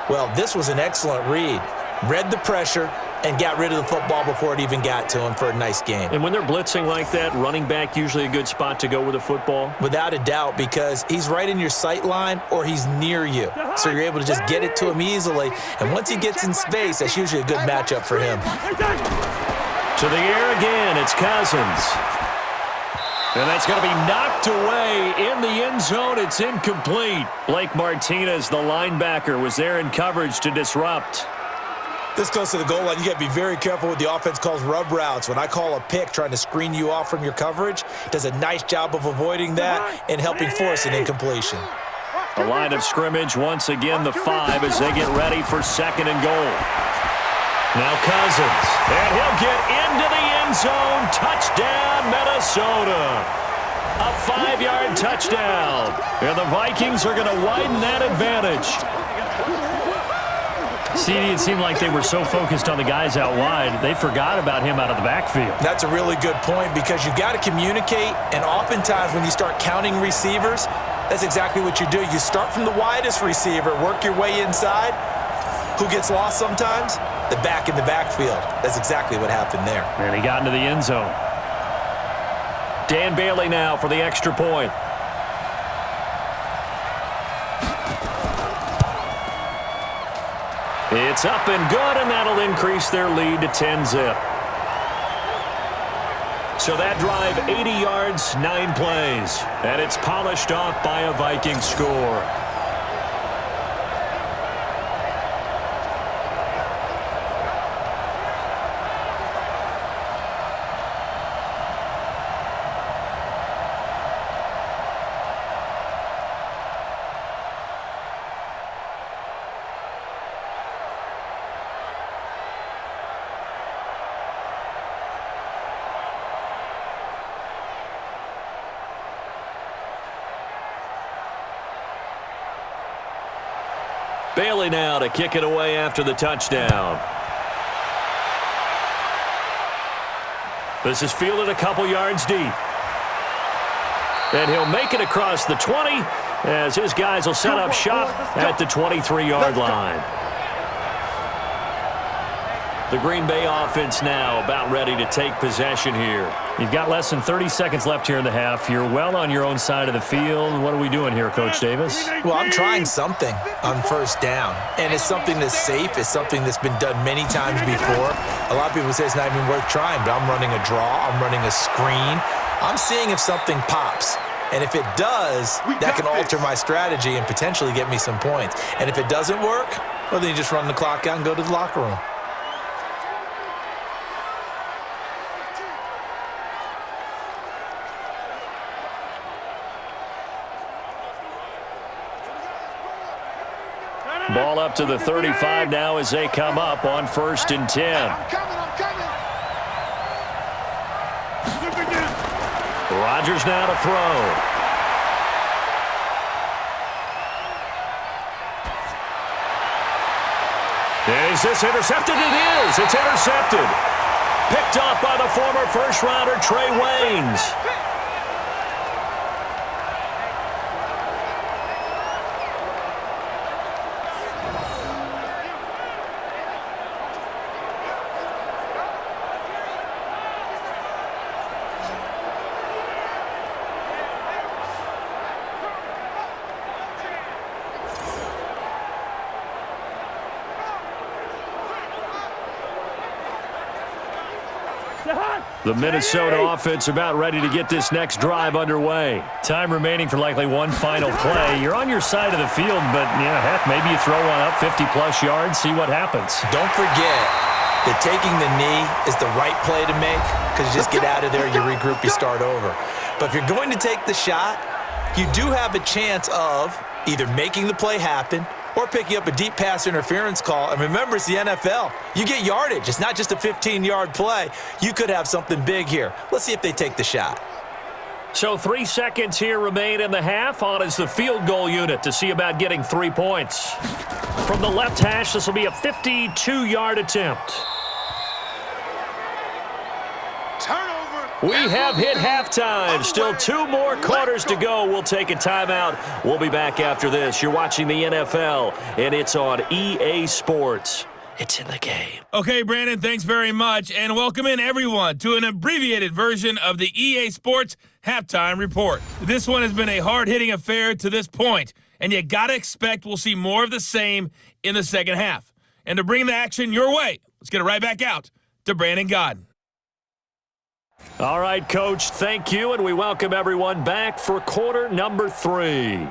Speaker 3: Well, this was an excellent read. Read the pressure and got rid of the football before it even got to him for a nice game.
Speaker 2: And when they're blitzing like that, running back usually a good spot to go with the football?
Speaker 3: Without a doubt, because he's right in your sight line or he's near you. So you're able to just get it to him easily. And once he gets in space, that's usually a good matchup for him.
Speaker 2: To the air again, it's Cousins. And that's going to be knocked away in the end zone. It's incomplete. Blake Martinez, the linebacker, was there in coverage to disrupt.
Speaker 3: This goes to the goal line. You got to be very careful with the offense calls rub routes. When I call a pick trying to screen you off from your coverage, does a nice job of avoiding that and helping force an incompletion.
Speaker 2: The line of scrimmage, once again, the 5 as they get ready for 2nd and goal. Now Cousins, and he'll get into the end zone. Touchdown, Minnesota. A 5-yard touchdown. And the Vikings are going to widen that advantage. CD, it seemed like they were so focused on the guys out wide, they forgot about him out of the backfield.
Speaker 3: That's a really good point because you've got to communicate, and oftentimes when you start counting receivers, that's exactly what you do. You start from the widest receiver, work your way inside. Who gets lost sometimes? The back in the backfield. That's exactly what happened there.
Speaker 2: And he got into the end zone. Dan Bailey now for the extra point. It's up and good, and that'll increase their lead to 10-zip. So that drive, 80 yards, 9 plays. And it's polished off by a Viking score. Bailey now to kick it away after the touchdown. This is fielded a couple yards deep. And he'll make it across the 20 as his guys will set up shop at the 23-yard line. The Green Bay offense now about ready to take possession here. You've got less than 30 seconds left here in the half. You're well on your own side of the field. What are we doing here, Coach Davis?
Speaker 3: Well, I'm trying something on first down, and it's something that's safe. It's something that's been done many times before. A lot of people say it's not even worth trying, but I'm running a draw. I'm running a screen. I'm seeing if something pops. And if it does, that can alter my strategy and potentially get me some points. And if it doesn't work, well, then you just run the clock out and go to the locker room.
Speaker 2: Ball up to the 35 now as they come up on 1st and 10.
Speaker 4: I'm coming.
Speaker 2: Rodgers now to throw. Is this intercepted? It is. It's intercepted. Picked off by the former first-rounder Trey Waynes. The Minnesota offense about ready to get this next drive underway. Time remaining for likely one final play. You're on your side of the field, but, yeah, heck, maybe you throw one up 50-plus yards, see what happens.
Speaker 3: Don't forget that taking the knee is the right play to make because you just get out of there, you regroup, you start over. But if you're going to take the shot, you do have a chance of either making the play happen or picking up a deep pass interference call. And remember, it's the NFL. You get yardage. It's not just a 15-yard play. You could have something big here. Let's see if they take the shot.
Speaker 2: So 3 seconds here remain in the half. On is the field goal unit to see about getting 3 points. From the left hash, this will be a 52-yard attempt. We have hit halftime. Still 2 more quarters to go. We'll take a timeout. We'll be back after this. You're watching the NFL, and it's on EA Sports. It's in the game.
Speaker 1: Okay, Brandon, thanks very much, and welcome in everyone to an abbreviated version of the EA Sports Halftime Report. This one has been a hard-hitting affair to this point, and you gotta expect we'll see more of the same in the second half. And to bring the action your way, let's get it right back out to Brandon Godden.
Speaker 2: All right, Coach, thank you, and we welcome everyone back for quarter number 3.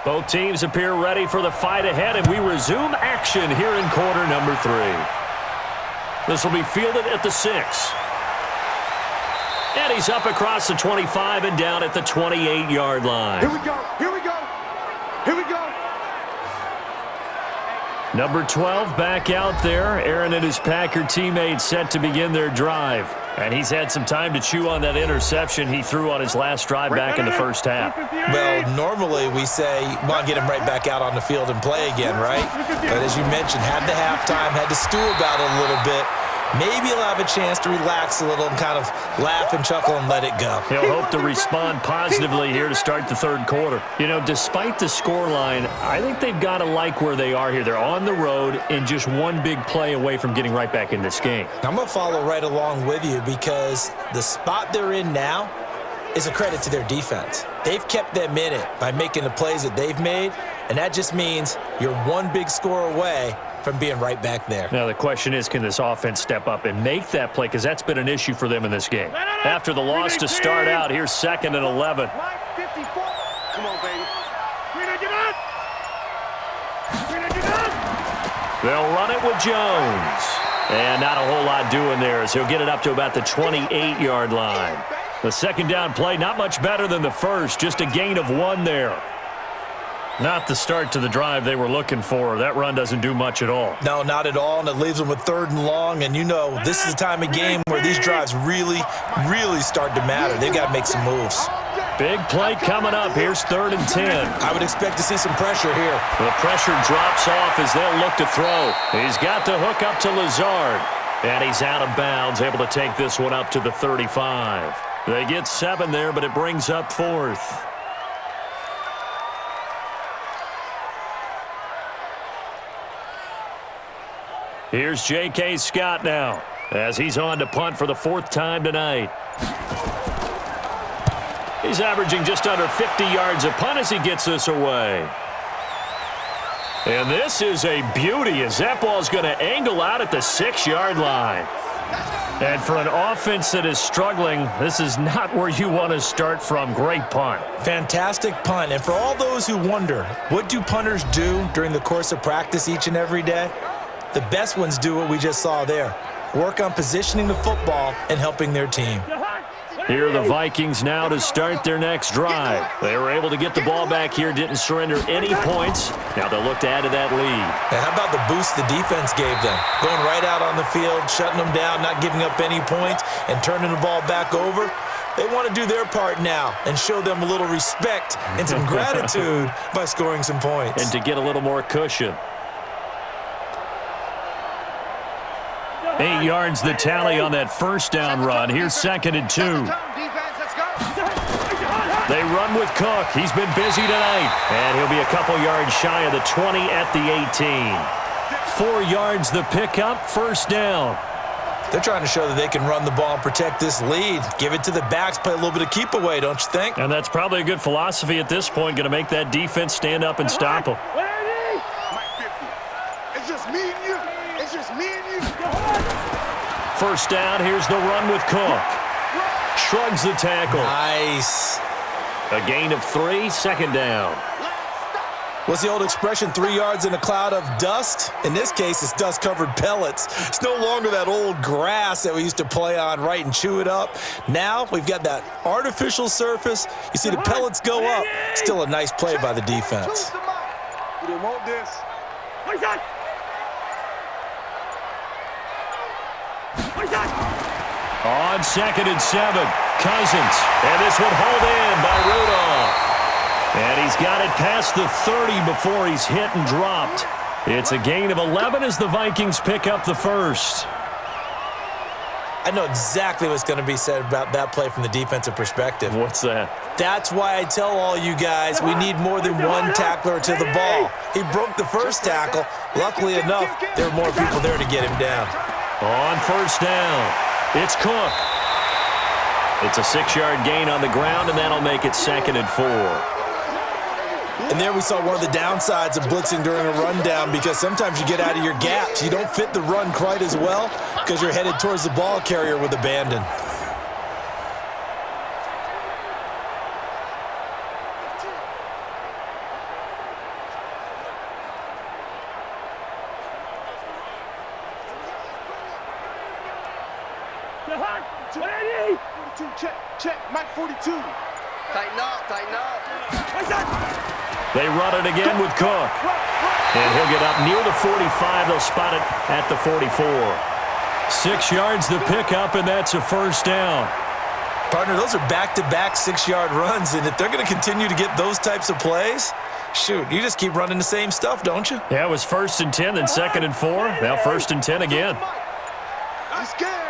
Speaker 2: Both teams appear ready for the fight ahead, and we resume action here in quarter number 3. This will be fielded at the 6. And he's up across the 25 and down at the 28-yard line.
Speaker 4: Here we go. Here we go. Here we go.
Speaker 2: Number 12 back out there. Aaron and his Packer teammates set to begin their drive. And he's had some time to chew on that interception he threw on his last drive back in the first half.
Speaker 3: Well, normally we say, well, get him right back out on the field and play again, right? But as you mentioned, had the halftime, had to stew about it a little bit. Maybe he'll have a chance to relax a little and kind of laugh and chuckle and let it go.
Speaker 2: He'll hope to respond positively here to start the third quarter. You know, despite the scoreline, I think they've got to like where they are here. They're on the road and just one big play away from getting right back in this game.
Speaker 3: I'm going to follow right along with you because the spot they're in now is a credit to their defense. They've kept them in it by making the plays that they've made, and that just means you're one big score away from being right back there.
Speaker 2: Now, the question is, can this offense step up and make that play? Because that's been an issue for them in this game. After the loss to start out, here's 2nd and 11.
Speaker 4: Come on, baby.
Speaker 2: They'll run it with Jones. And not a whole lot doing there as he'll get it up to about the 28-yard line. The second down play, not much better than the first, just a gain of 1 there. Not the start to the drive they were looking for. That run doesn't do much at all.
Speaker 3: No, not at all, and it leaves them with 3rd and long. And you know, this is the time of game where these drives really start to matter. They've got to make some moves.
Speaker 2: Big play coming up. Here's 3rd and 10.
Speaker 3: I would expect to see some pressure here.
Speaker 2: The pressure drops off as they'll look to throw. He's got the hook up to Lazard. And he's out of bounds, able to take this one up to the 35. They get 7 there, but it brings up 4th. Here's J.K. Scott now as he's on to punt for the 4th time tonight. He's averaging just under 50 yards a punt as he gets this away. And this is a beauty as that ball's going to angle out at the 6-yard line. And for an offense that is struggling, this is not where you want to start from. Great punt.
Speaker 3: Fantastic punt. And for all those who wonder, what do punters do during the course of practice each and every day? The best ones do what we just saw there. Work on positioning the football and helping their team.
Speaker 2: Here are the Vikings now to start their next drive. They were able to get the ball back here, didn't surrender any points. Now they'll look to add to that lead.
Speaker 3: And how about the boost the defense gave them? Going right out on the field, shutting them down, not giving up any points, and turning the ball back over. They want to do their part now and show them a little respect and some gratitude by scoring some points.
Speaker 2: And to get a little more cushion. 8 yards the tally on that first down run. Here's 2nd and 2. They run with Cook. He's been busy tonight. And he'll be a couple yards shy of the 20 at the 18. 4 yards the pickup, first down.
Speaker 3: They're trying to show that they can run the ball and protect this lead. Give it to the backs, play a little bit of keep away, don't you think?
Speaker 2: And that's probably a good philosophy at this point, going to make that defense stand up and stop them.
Speaker 4: It's just me and you. It's just me and you.
Speaker 2: First down, here's the run with Cook. Shrugs the tackle.
Speaker 3: Nice.
Speaker 2: A gain of 3, second down.
Speaker 3: What's the old expression, 3 yards in a cloud of dust? In this case, it's dust-covered pellets. It's no longer that old grass that we used to play on, right, and chew it up. Now we've got that artificial surface. You see the pellets go up. Still a nice play by the defense.
Speaker 4: We didn't want this.
Speaker 2: On 2nd and 7, Cousins. And this one hauled in by Rudolph. And he's got it past the 30 before he's hit and dropped. It's a gain of 11 as the Vikings pick up the first.
Speaker 3: I know exactly what's going to be said about that play from the defensive perspective.
Speaker 2: What's that?
Speaker 3: That's why I tell all you guys we need more than one tackler to the ball. He broke the first tackle. Luckily enough, there were more people there to get him down.
Speaker 2: On first down, it's Cook. It's a 6-yard gain on the ground, and that'll make it 2nd and 4.
Speaker 3: And there we saw one of the downsides of blitzing during a rundown, because sometimes you get out of your gaps. You don't fit the run quite as well because you're headed towards the ball carrier with abandon.
Speaker 4: Check, Mike 42. Tighten up, tighten up.
Speaker 2: They run it again with Cook. And he'll get up near the 45. They'll spot it at the 44. 6 yards the pickup, and that's a first down.
Speaker 3: Partner, those are back-to-back 6-yard runs, and if they're going to continue to get those types of plays, shoot, you just keep running the same stuff, don't you?
Speaker 2: Yeah, it was 1st and 10, then 2nd and 4. Now 1st and 10 again.
Speaker 4: I'm scared.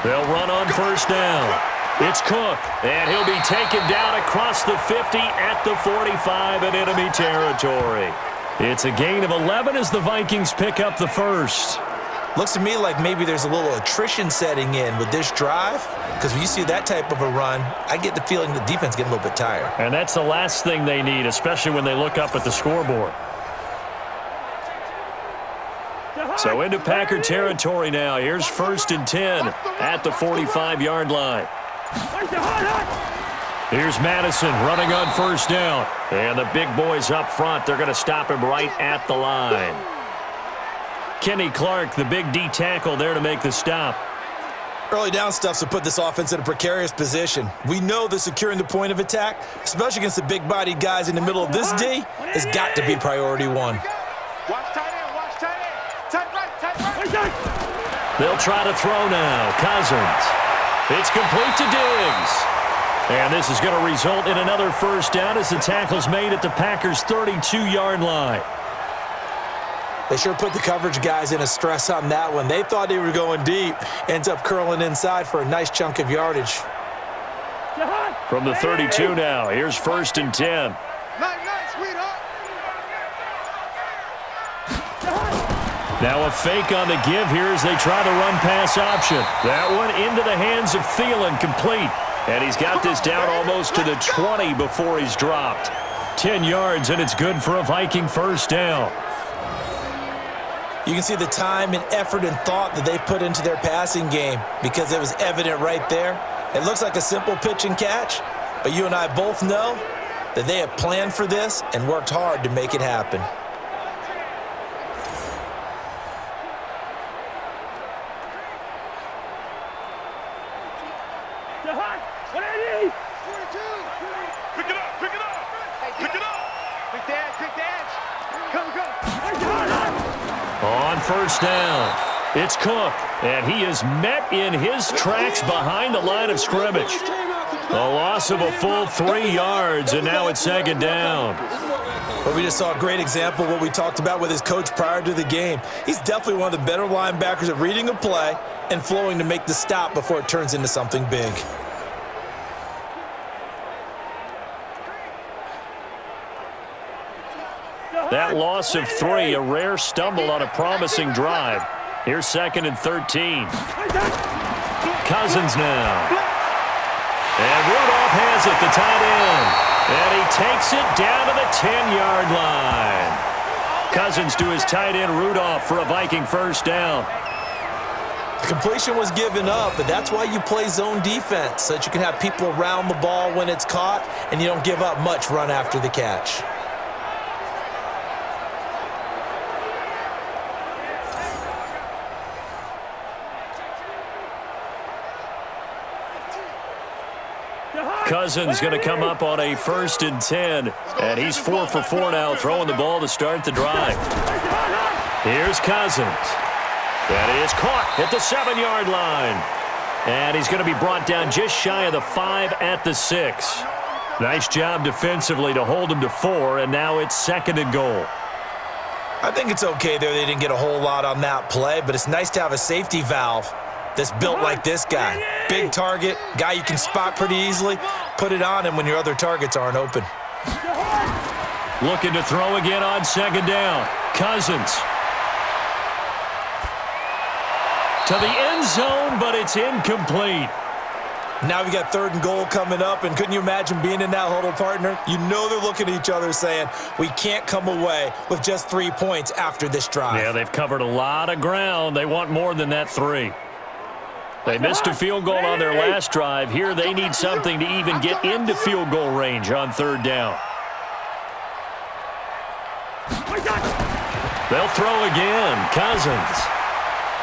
Speaker 2: They'll run on first down. It's Cook, and he'll be taken down across the 50 at the 45 in enemy territory. It's a gain of 11 as the Vikings pick up the first.
Speaker 3: Looks to me like maybe there's a little attrition setting in with this drive, because when you see that type of a run, I get the feeling the defense getting a little bit tired.
Speaker 2: And that's the last thing they need, especially when they look up at the scoreboard. So into Packer territory now. Here's 1st and 10 at the 45-yard line. Here's Madison running on first down. And the big boys up front, they're going to stop him right at the line. Kenny Clark, the big D tackle, there to make the stop.
Speaker 3: Early down stuff's to put this offense in a precarious position. We know that securing the point of attack, especially against the big-bodied guys in the middle of this D, has got to be priority one.
Speaker 4: Watch tight end, watch tight end. Tight right, tight right.
Speaker 2: They'll try to throw now. Cousins. It's complete to Diggs. And this is going to result in another first down as the tackle's made at the Packers' 32-yard line.
Speaker 3: They sure put the coverage guys in a stress on that one. They thought they were going deep. Ends up curling inside for a nice chunk of yardage.
Speaker 2: From the 32 now, here's 1st and 10.
Speaker 4: Nice, sweetheart.
Speaker 2: Now a fake on the give here as they try the run-pass option. That one into the hands of Thielen, complete. And he's got this down almost to the 20 before he's dropped. 10 yards, and it's good for a Viking first down.
Speaker 3: You can see the time and effort and thought that they put into their passing game because it was evident right there. It looks like a simple pitch and catch, but you and I both know that they have planned for this and worked hard to make it happen.
Speaker 2: On first down, It's Cook, and he is met in his tracks behind the line of scrimmage. A loss of a full 3 yards, and now it's second down.
Speaker 3: But we just saw a great example of what we talked about with his coach prior to the game. He's definitely one of the better linebackers at reading a play and flowing to make the stop before it turns into something big.
Speaker 2: That loss of 3, a rare stumble on a promising drive. Here's 2nd and 13. Cousins now. And Rudolph has it, the tight end. And he takes it down to the 10-yard line. Cousins to his tight end, Rudolph, for a Viking first down.
Speaker 3: The completion was given up, but that's why you play zone defense, so that you can have people around the ball when it's caught, and you don't give up much run after the catch.
Speaker 2: Cousins going to come up on a 1st and 10, and he's 4 for 4 now, throwing the ball to start the drive. Here's Cousins. That is caught at the 7-yard line. And he's going to be brought down just shy of the 5 at the 6. Nice job defensively to hold him to 4, and now it's 2nd and goal.
Speaker 3: I think it's okay there. They didn't get a whole lot on that play, but it's nice to have a safety valve that's built like this guy. Big target, guy you can spot pretty easily. Put it on him when your other targets aren't open.
Speaker 2: Looking to throw again on 2nd down. Cousins. To the end zone, but it's incomplete.
Speaker 3: Now we got 3rd and goal coming up, and couldn't you imagine being in that huddle, partner? You know they're looking at each other saying, we can't come away with just 3 points after this drive.
Speaker 2: Yeah, they've covered a lot of ground. They want more than that 3. They missed a field goal on their last drive. Here they need something to even get into field goal range on 3rd down. They'll throw again. Cousins.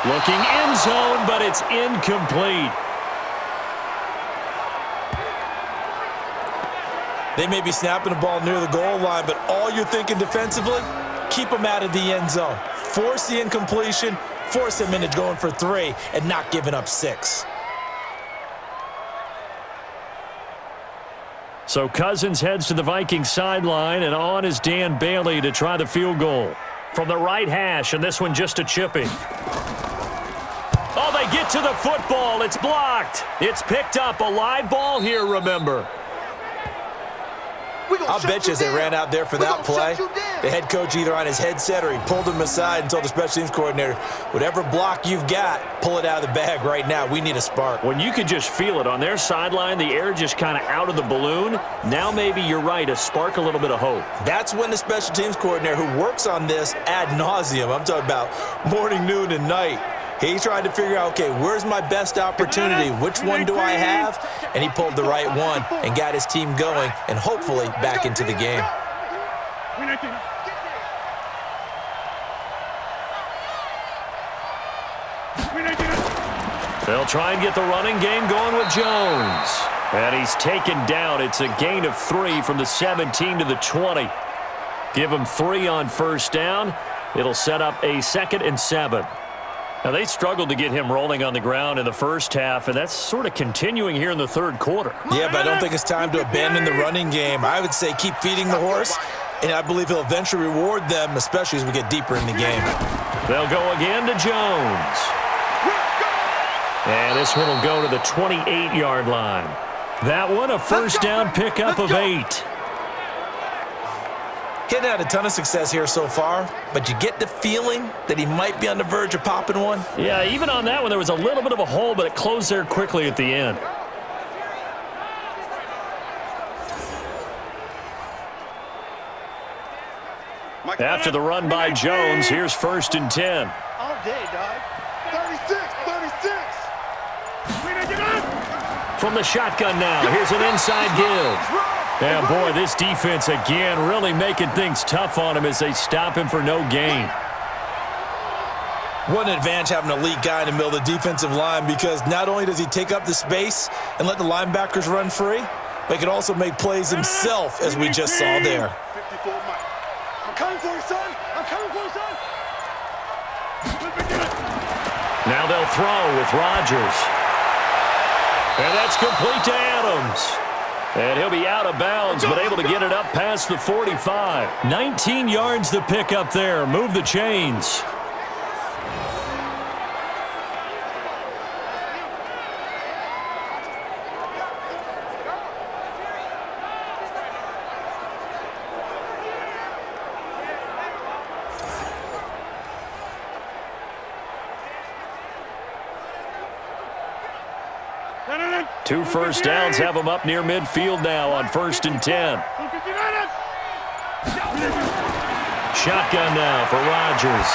Speaker 2: Looking end zone, but it's incomplete.
Speaker 3: They may be snapping the ball near the goal line, but all you're thinking defensively, keep them out of the end zone. Force the incompletion, force them into going for 3, and not giving up 6.
Speaker 2: So Cousins heads to the Vikings sideline, and on is Dan Bailey to try the field goal. From the right hash, and this one just a chipping. Oh, they get to the football. It's blocked. It's picked up. A live ball here, remember.
Speaker 3: I'll bet you as they ran out there for that play, the head coach either on his headset or he pulled him aside and told the special teams coordinator, whatever block you've got, pull it out of the bag right now. We need a spark.
Speaker 2: When you could just feel it on their sideline, the air just kind of out of the balloon. Now maybe you're right, a spark, a little bit of hope.
Speaker 3: That's when the special teams coordinator who works on this ad nauseum, I'm talking about morning, noon, and night, he tried to figure out, okay, where's my best opportunity? Which one do I have? And he pulled the right one and got his team going and hopefully back into the game.
Speaker 2: They'll try and get the running game going with Jones. And he's taken down. It's a gain of 3 from the 17 to the 20. Give him 3 on 1st down. It'll set up a 2nd and 7. Now, they struggled to get him rolling on the ground in the first half, and that's sort of continuing here in the 3rd quarter.
Speaker 3: Yeah, but I don't think it's time to abandon the running game. I would say keep feeding the horse, and I believe he'll eventually reward them, especially as we get deeper in the game.
Speaker 2: They'll go again to Jones. And this one will go to the 28-yard line. That one, a 1st down pickup of 8.
Speaker 3: He hadn't had a ton of success here so far, but you get the feeling that he might be on the verge of popping one.
Speaker 2: Yeah, even on that one, there was a little bit of a hole, but it closed there quickly at the end. After the run by Jones, here's 1st and 10.
Speaker 4: All day, dog. 36, 36.
Speaker 2: From the shotgun now, here's an inside give. Yeah, boy, this defense again really making things tough on him as they stop him for no gain.
Speaker 3: What an advantage having an elite guy in the middle of the defensive line, because not only does he take up the space and let the linebackers run free, but he can also make plays himself, as we just saw there.
Speaker 4: 54 Mike. I'm coming for you, son. I'm coming for you, son.
Speaker 2: Now they'll throw with Rodgers. And that's complete to Adams. And he'll be out of bounds, but able to get it up past the 45. 19 yards to pick up there. Move the chains. Two first downs have them up near midfield now on 1st and 10. Shotgun now for Rodgers.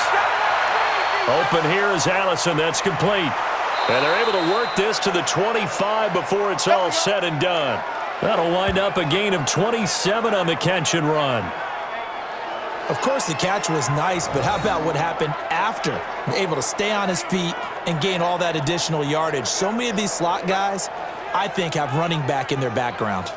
Speaker 2: Open here is Allison. That's complete. And they're able to work this to the 25 before it's all said and done. That'll wind up a gain of 27 on the catch and run.
Speaker 3: Of course, the catch was nice, but how about what happened after? Able to stay on his feet and gain all that additional yardage. So many of these slot guys, I think, have running back in their background.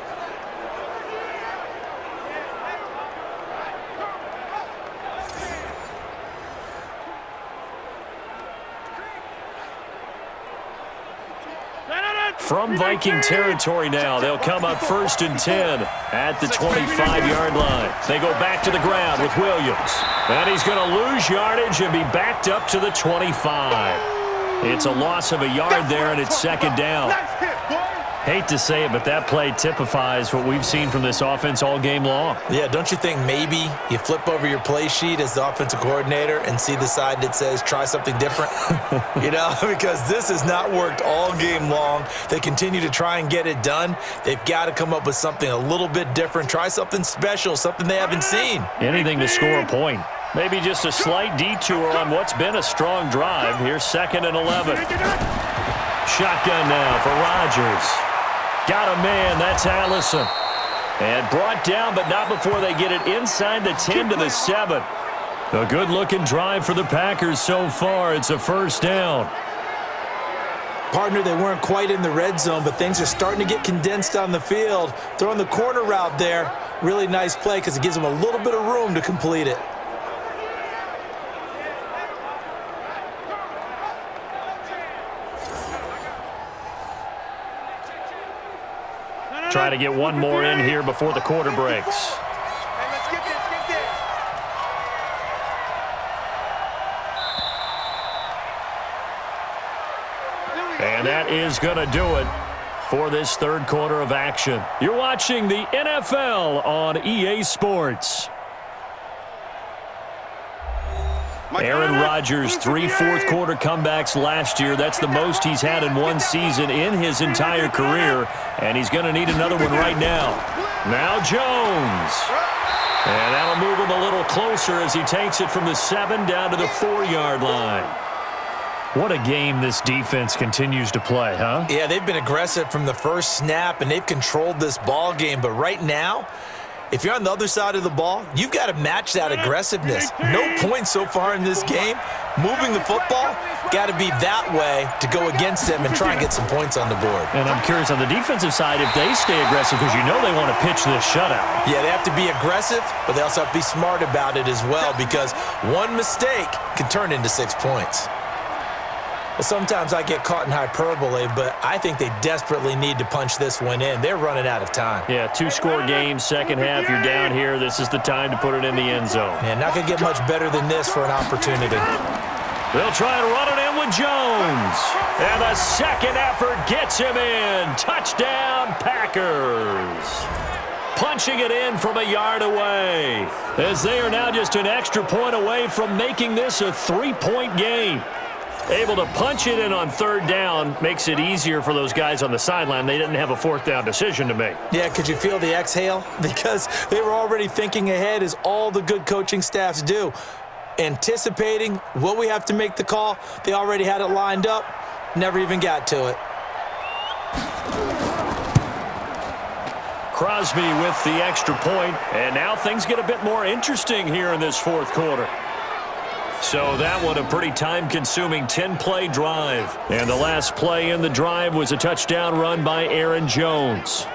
Speaker 2: From Viking territory now, they'll come up 1st and 10 at the 25-yard line. They go back to the ground with Williams. And he's going to lose yardage and be backed up to the 25. It's a loss of a yard there, and it's 2nd down. Hate to say it, but that play typifies what we've seen from this offense all game long.
Speaker 3: Yeah, don't you think maybe you flip over your play sheet as the offensive coordinator and see the side that says try something different? You know, because this has not worked all game long. They continue to try and get it done. They've got to come up with something a little bit different. Try something special, something they haven't seen.
Speaker 2: Anything to score a point. Maybe just a slight detour on what's been a strong drive. Here's 2nd and 11. Shotgun now for Rodgers. Got a man, that's Allison. And brought down, but not before they get it inside the 10 to the 7. A good-looking drive for the Packers so far. It's a 1st down.
Speaker 3: Partner, they weren't quite in the red zone, but things are starting to get condensed on the field. Throwing the corner route there, really nice play because it gives them a little bit of room to complete it.
Speaker 2: Try to get one more in here before the quarter breaks. And that is going to do it for this 3rd quarter of action. You're watching the NFL on EA Sports. Aaron Rodgers, 3 fourth-quarter comebacks last year. That's the most he's had in one season in his entire career, and he's going to need another one right now. Now Jones. And that'll move him a little closer as he takes it from the 7 down to the 4-yard line. What a game this defense continues to play, huh?
Speaker 3: Yeah, they've been aggressive from the first snap, and they've controlled this ball game. But right now, if you're on the other side of the ball, you've got to match that aggressiveness. No points so far in this game. Moving the football, got to be that way to go against them and try and get some points on the board.
Speaker 2: And I'm curious on the defensive side if they stay aggressive because you know they want to pitch this shutout.
Speaker 3: Yeah, they have to be aggressive, but they also have to be smart about it as well because one mistake can turn into 6 points. Sometimes I get caught in hyperbole, but I think they desperately need to punch this one in. They're running out of time.
Speaker 2: Yeah, 2-score game, second half, you're down here. This is the time to put it in the end zone.
Speaker 3: Yeah, not going to get much better than this for an opportunity.
Speaker 2: They'll try and run it in with Jones. And the second effort gets him in. Touchdown, Packers. Punching it in from a yard away. As they are now just an extra point away from making this a 3-point game. Able to punch it in on 3rd down makes it easier for those guys on the sideline. They didn't have a 4th down decision to make.
Speaker 3: Yeah, could you feel the exhale? Because they were already thinking ahead as all the good coaching staffs do. Anticipating, will we have to make the call? They already had it lined up, never even got to it.
Speaker 2: Crosby with the extra point, and now things get a bit more interesting here in this 4th quarter. So that one a pretty time-consuming 10-play drive. And the last play in the drive was a touchdown run by Aaron Jones.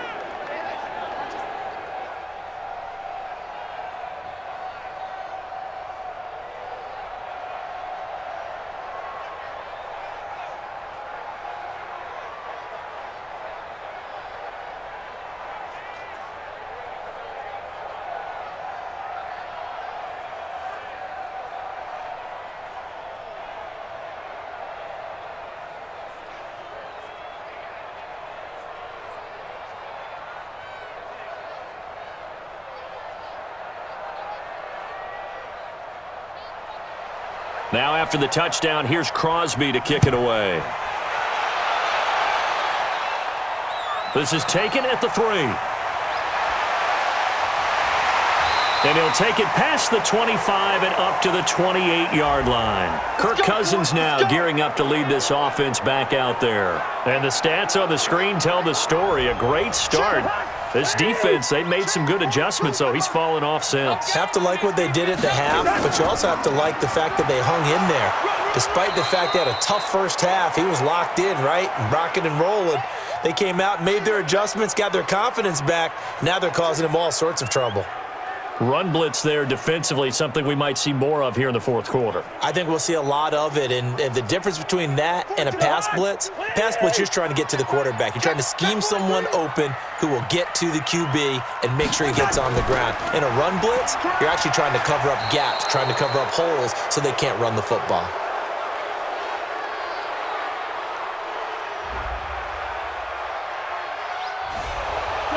Speaker 2: Now after the touchdown, here's Crosby to kick it away. This is taken at the 3. And he'll take it past the 25 and up to the 28-yard line. Kirk Cousins now gearing up to lead this offense back out there. And the stats on the screen tell the story. A great start. This defense, they made some good adjustments, so he's fallen off since.
Speaker 3: Have to like what they did at the half, but you also have to like the fact that they hung in there. Despite the fact they had a tough first half, he was locked in, right, and rocking and rolling. They came out, made their adjustments, got their confidence back. Now they're causing him all sorts of trouble.
Speaker 2: Run blitz there defensively, something we might see more of here in the fourth quarter.
Speaker 3: I think we'll see a lot of it, and the difference between that and a pass blitz, you're just trying to get to the quarterback. You're trying to scheme someone open who will get to the QB and make sure he gets on the ground. In a run blitz, you're actually trying to cover up gaps, trying to cover up holes so they can't run the football.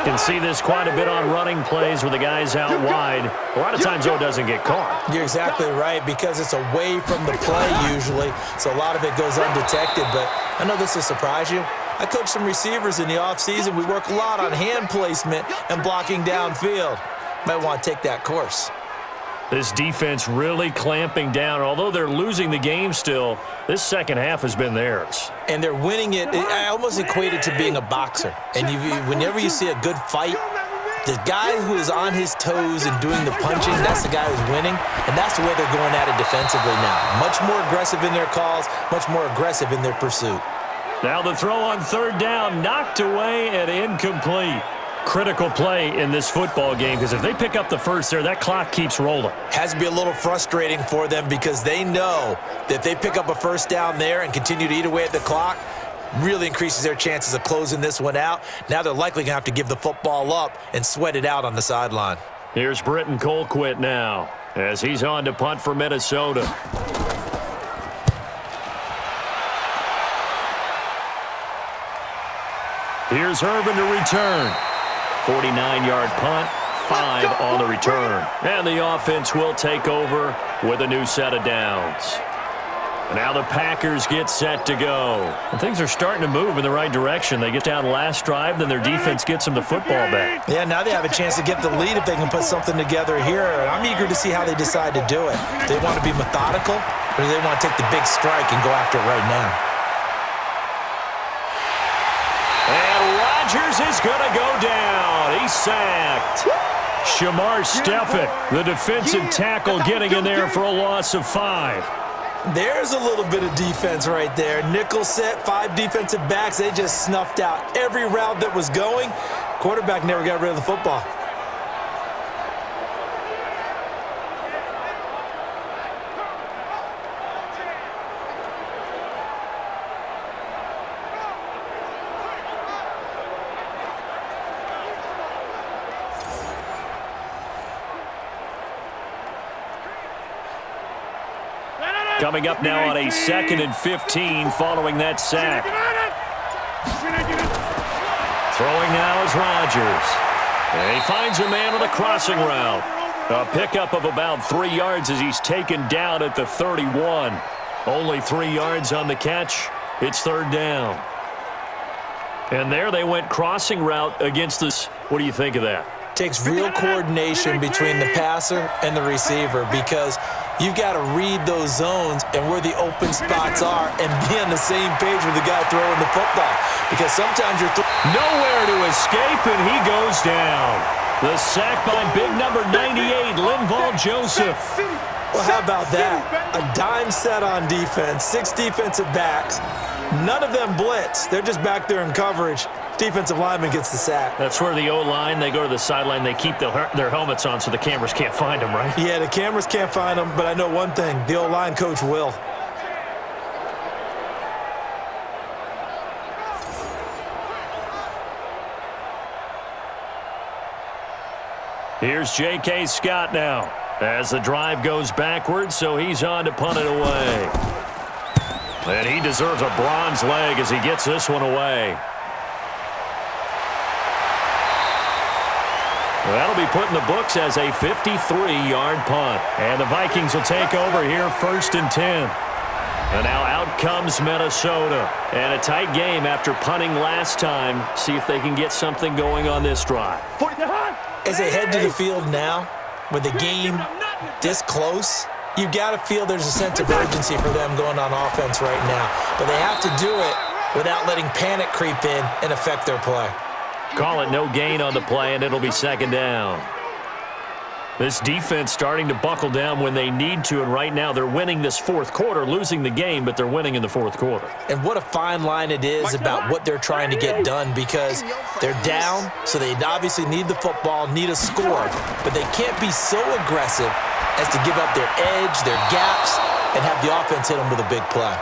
Speaker 2: Can see this quite a bit on running plays where the guy's out wide. A lot of times, though, doesn't get caught.
Speaker 3: You're exactly right, because it's away from the play usually, so a lot of it goes undetected. But I know this will surprise you. I coach some receivers in the offseason. We work a lot on hand placement and blocking downfield. Might want to take that course.
Speaker 2: This defense really clamping down. Although they're losing the game still, this second half has been theirs.
Speaker 3: And they're winning it. I almost equate it to being a boxer. And whenever you see a good fight, the guy who is on his toes and doing the punching, that's the guy who's winning. And that's the way they're going at it defensively now. Much more aggressive in their calls, much more aggressive in their pursuit.
Speaker 2: Now the throw on third down, knocked away and incomplete. Critical play in this football game, because if they pick up the first there, that clock keeps rolling.
Speaker 3: Has to be a little frustrating for them, because they know that if they pick up a first down there and continue to eat away at the clock, really increases their chances of closing this one out. Now they're likely going to have to give the football up and sweat it out on the sideline.
Speaker 2: Here's Britton Colquitt now as he's on to punt for Minnesota. Here's Irvin to return. 49-yard punt, 5 on the return. And the offense will take over with a new set of downs. And now the Packers get set to go. And things are starting to move in the right direction. They get down last drive, then their defense gets them the football back.
Speaker 3: Yeah, now they have a chance to get the lead if they can put something together here. And I'm eager to see how they decide to do it. Do they want to be methodical, or do they want to take the big strike and go after it right now?
Speaker 2: Rodgers is going to go down. He's sacked. Shamar Stephen, the defensive tackle, getting in there for a loss of 5.
Speaker 3: There's a little bit of defense right there. Nickel set, 5 defensive backs. They just snuffed out every route that was going. Quarterback never got rid of the football.
Speaker 2: Coming up now on a 2nd and 15 following that sack. Throwing now is Rodgers. And he finds a man on the crossing route. A pickup of about 3 yards as he's taken down at the 31. Only 3 yards on the catch. It's third down. And there they went crossing route against this. What do you think of that?
Speaker 3: Takes real coordination between the passer and the receiver, because you've got to read those zones and where the open spots are and be on the same page with the guy throwing the football. Because sometimes you're
Speaker 2: nowhere to escape, and he goes down. The sack by big number 98, Linval Joseph.
Speaker 3: Well, how about that? A dime set on defense, 6 defensive backs. None of them blitz. They're just back there in coverage. Defensive lineman gets the sack.
Speaker 2: That's where the O-line, they go to the sideline, they keep their helmets on so the cameras can't find them, right?
Speaker 3: Yeah, the cameras can't find them, but I know one thing, the O-line coach will.
Speaker 2: Here's J.K. Scott now as the drive goes backwards, so he's on to punt it away. And he deserves a bronze leg as he gets this one away. Well, that'll be put in the books as a 53-yard punt. And the Vikings will take over here 1st and 10. And now out comes Minnesota. And a tight game after punting last time. See if they can get something going on this drive.
Speaker 3: As they head to the field now, with the game this close, you got to feel there's a sense of urgency for them going on offense right now. But they have to do it without letting panic creep in and affect their play.
Speaker 2: Call it no gain on the play, and it'll be 2nd down. This defense starting to buckle down when they need to, and right now they're winning this 4th quarter, losing the game, but they're winning in the 4th quarter.
Speaker 3: And what a fine line it is about what they're trying to get done, because they're down, so they obviously need the football, need a score, but they can't be so aggressive as to give up their edge, their gaps, and have the offense hit them with a big play.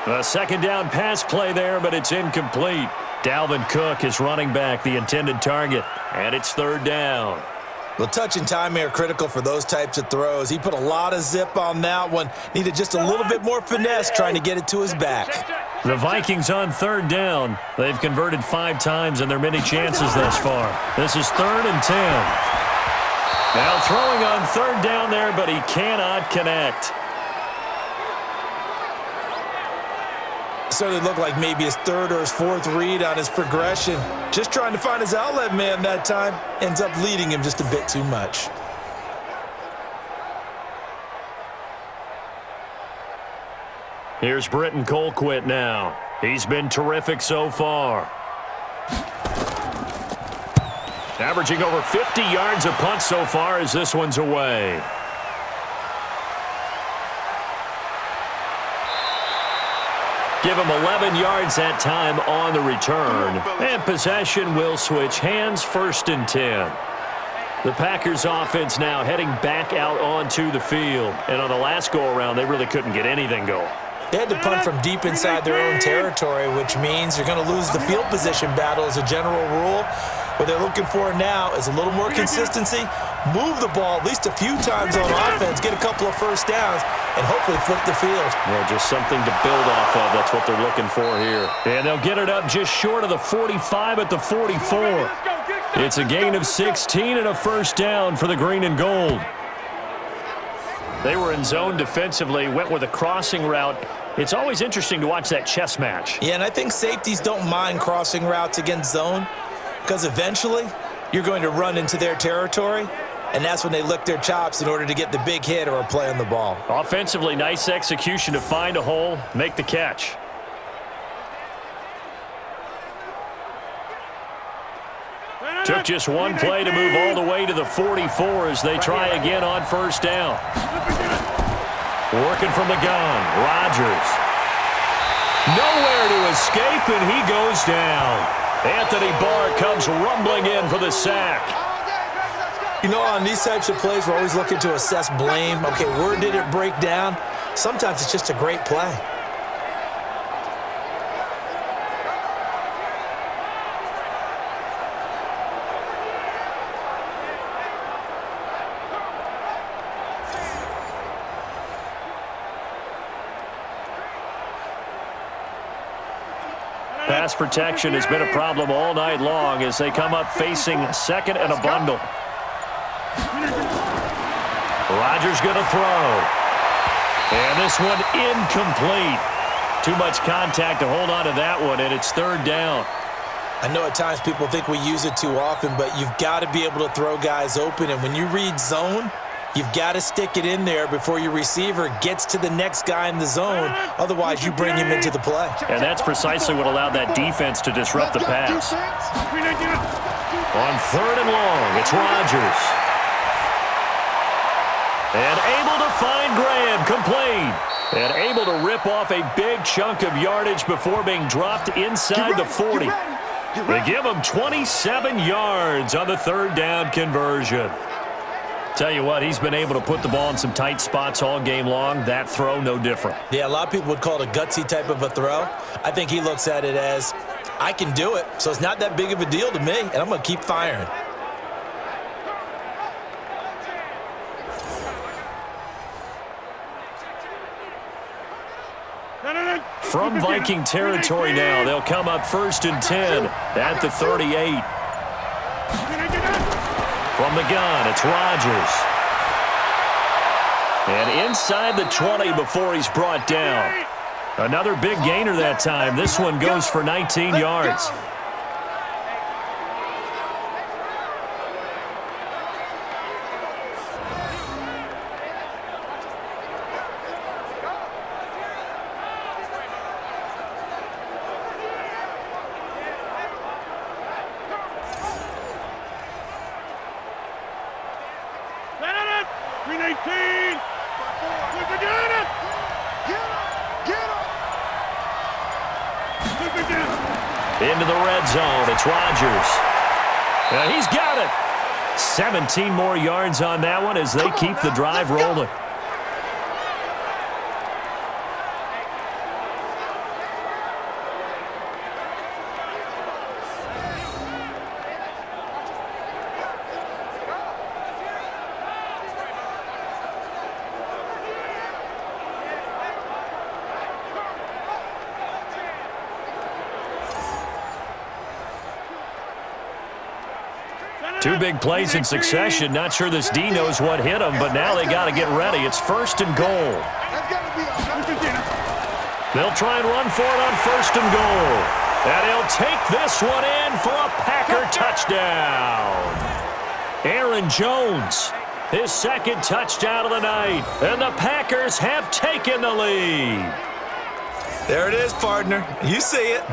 Speaker 2: A 2nd down pass play there, but it's incomplete. Dalvin Cook is running back, the intended target, and it's 3rd down.
Speaker 3: Well, touch and timing are critical for those types of throws. He put a lot of zip on that one. Needed just a little bit more finesse trying to get it to his back.
Speaker 2: The Vikings on 3rd down. They've converted 5 times in their many chances thus far. This is 3rd and 10. Now throwing on 3rd down there, but he cannot connect.
Speaker 3: Certainly looked like maybe his 3rd or his 4th read on his progression. Just trying to find his outlet man that time. Ends up leading him just a bit too much.
Speaker 2: Here's Britton Colquitt now. He's been terrific so far. Averaging over 50 yards a punt so far as this one's away. Give him 11 yards that time on the return. And possession will switch hands, 1st and 10. The Packers offense now heading back out onto the field. And on the last go-around, they really couldn't get anything going.
Speaker 3: They had to punt from deep inside their own territory, which means you're going to lose the field position battle as a general rule. What they're looking for now is a little more consistency, move the ball at least a few times on offense, get a couple of 1st downs, and hopefully flip the field.
Speaker 2: Well, just something to build off of. That's what they're looking for here. And they'll get it up just short of the 45 at the 44. It's a gain of 16 and a 1st down for the green and gold. They were in zone defensively, went with a crossing route. It's always interesting to watch that chess match.
Speaker 3: Yeah, and I think safeties don't mind crossing routes against zone, because eventually you're going to run into their territory, and that's when they lick their chops in order to get the big hit or a play on the ball.
Speaker 2: Offensively, nice execution to find a hole, make the catch. Took just one play to move all the way to the 44 as they try again on 1st down. Working from the gun, Rodgers. Nowhere to escape, and he goes down. Anthony Barr comes rumbling in for the sack.
Speaker 3: You know, on these types of plays, we're always looking to assess blame. Okay, where did it break down? Sometimes it's just a great play.
Speaker 2: Pass protection has been a problem all night long as they come up facing 2nd and a bundle. Rodgers going to throw. And this one incomplete. Too much contact to hold on to that one, and it's 3rd down.
Speaker 3: I know at times people think we use it too often, but you've got to be able to throw guys open. And when you read zone, you've got to stick it in there before your receiver gets to the next guy in the zone. Otherwise, you bring him into the play.
Speaker 2: And that's precisely what allowed that defense to disrupt the pass. On 3rd and long, it's Rodgers. And able to find Graham, complete. And able to rip off a big chunk of yardage before being dropped inside the 40. They give him 27 yards on the 3rd down conversion. Tell you what, he's been able to put the ball in some tight spots all game long. That throw, no different.
Speaker 3: Yeah, a lot of people would call it a gutsy type of a throw. I think he looks at it as, I can do it, so it's not that big of a deal to me, and I'm going to keep firing.
Speaker 2: From Viking territory now, they'll come up 1st and 10 at the 38. From the gun, it's Rodgers. And inside the 20 before he's brought down. Another big gainer that time. This one goes for 19 yards. Into the red zone, it's Rodgers. He's got it. 17 more yards on that one as they keep the drive rolling. Two big plays in succession. Not sure this D knows what hit him, but now they got to get ready. It's 1st and goal. They'll try and run for it on 1st and goal. And he'll take this one in for a Packer touchdown. Aaron Jones, his 2nd touchdown of the night. And the Packers have taken the lead.
Speaker 3: There it is, partner. You see it.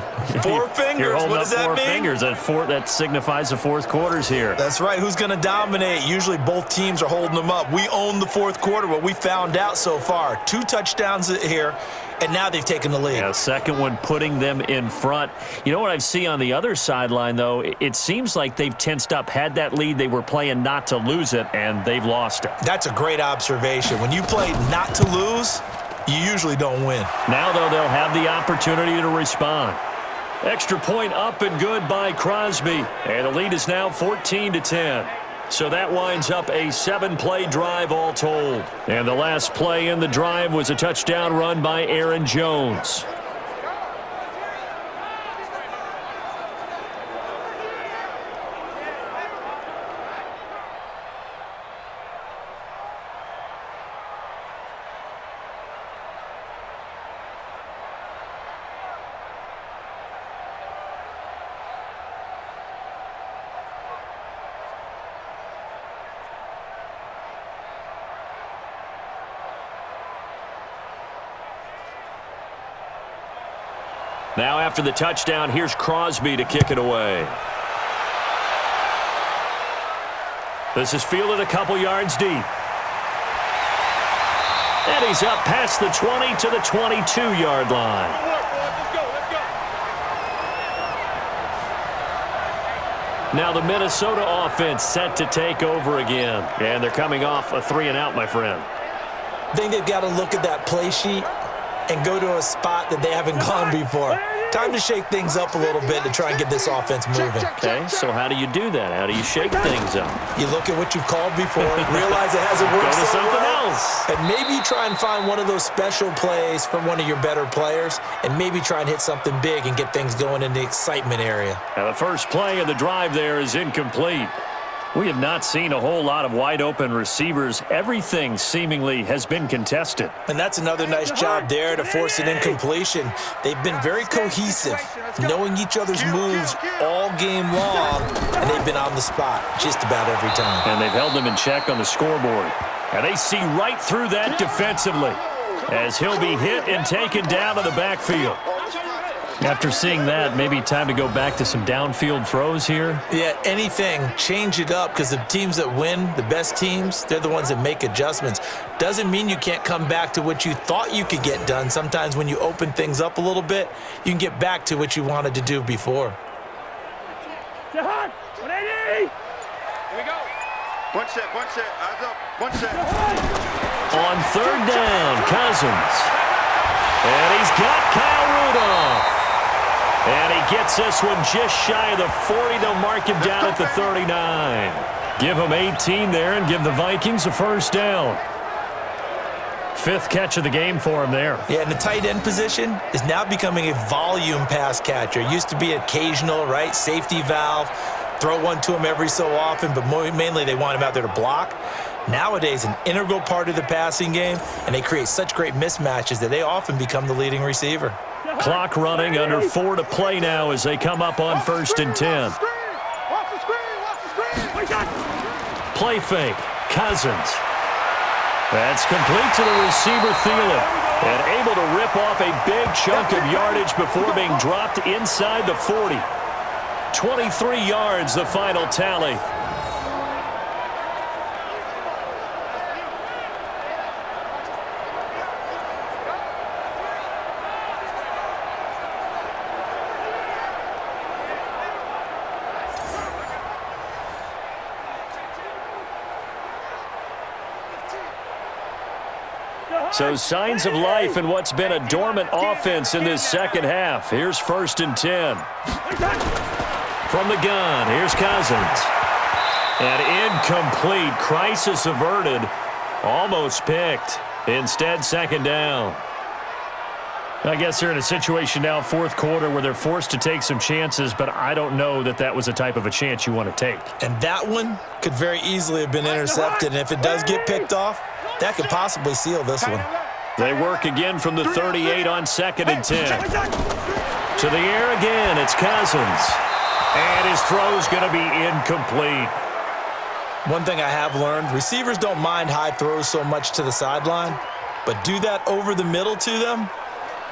Speaker 3: 4 fingers.
Speaker 2: You're holding
Speaker 3: what does that
Speaker 2: up 4
Speaker 3: mean?
Speaker 2: fingers. That signifies the 4th quarter's here.
Speaker 3: That's right. Who's going to dominate? Usually both teams are holding them up. We own the 4th quarter, what we found out so far. 2 touchdowns here, and now they've taken the lead.
Speaker 2: Yeah, 2nd one putting them in front. You know what I see on the other sideline, though? It seems like they've tensed up. Had that lead, they were playing not to lose it, and they've lost it.
Speaker 3: That's a great observation. When you play not to lose, you usually don't win.
Speaker 2: Now, though, they'll have the opportunity to respond. Extra point up and good by Crosby. And the lead is now 14-10. So that winds up a 7-play drive all told. And the last play in the drive was a touchdown run by Aaron Jones. Now after the touchdown, here's Crosby to kick it away. This is fielded a couple yards deep. And he's up past the 20 to the 22-yard line. Now the Minnesota offense set to take over again. And they're coming off a 3-and-out, my friend.
Speaker 3: I think they've got to look at that play sheet and go to a spot that they haven't gone before. Time to shake things up a little bit to try and get this offense moving.
Speaker 2: Okay, so how do you do that? How do you shake things up?
Speaker 3: You look at what you've called before, realize it hasn't worked
Speaker 2: Go to
Speaker 3: so
Speaker 2: something
Speaker 3: well,
Speaker 2: else.
Speaker 3: and maybe try and find one of those special plays from one of your better players, and maybe try and hit something big and get things going in the excitement area.
Speaker 2: Now the first play of the drive there is incomplete. We have not seen a whole lot of wide-open receivers. Everything seemingly has been contested.
Speaker 3: And that's another nice job there to force an incompletion. They've been very cohesive, knowing each other's moves all game long, and they've been on the spot just about every time.
Speaker 2: And they've held them in check on the scoreboard. And they see right through that defensively as he'll be hit and taken down to the backfield. After seeing that, maybe time to go back to some downfield throws here.
Speaker 3: Yeah, anything. Change it up, because the teams that win, the best teams, they're the ones that make adjustments. Doesn't mean you can't come back to what you thought you could get done. Sometimes when you open things up a little bit, you can get back to what you wanted to do before.
Speaker 4: Here we go. One set, eyes up, one set.
Speaker 2: On 3rd down, Cousins. And he's got Kyle Rudolph. And he gets this one just shy of the 40. They'll mark him down at the 39. Give him 18 there and give the Vikings a 1st down. 5th catch of the game for him there.
Speaker 3: Yeah, and the tight end position is now becoming a volume pass catcher. It used to be occasional, right? Safety valve. throw one to him every so often, but mainly they want him out there to block. Nowadays, an integral part of the passing game, and they create such great mismatches that they often become the leading receiver.
Speaker 2: Clock running, under 4 to play now as they come up on 1st and 10. Play fake, Cousins. That's complete to the receiver, Thielen, and able to rip off a big chunk of yardage before being dropped inside the 40. 23 yards, the final tally. So signs of life in what's been a dormant offense in this second half. Here's 1st and 10. From the gun, here's Cousins. And incomplete. Crisis averted. Almost picked. Instead, 2nd down. I guess they're in a situation now, 4th quarter, where they're forced to take some chances, but I don't know that that was the type of a chance you want to take.
Speaker 3: And that one could very easily have been intercepted, and if it does get picked off, that could possibly seal this one.
Speaker 2: They work again from the 38 on 2nd and 10. To the air again, it's Cousins. And his throw's going to be incomplete.
Speaker 3: One thing I have learned, receivers don't mind high throws so much to the sideline, but do that over the middle to them,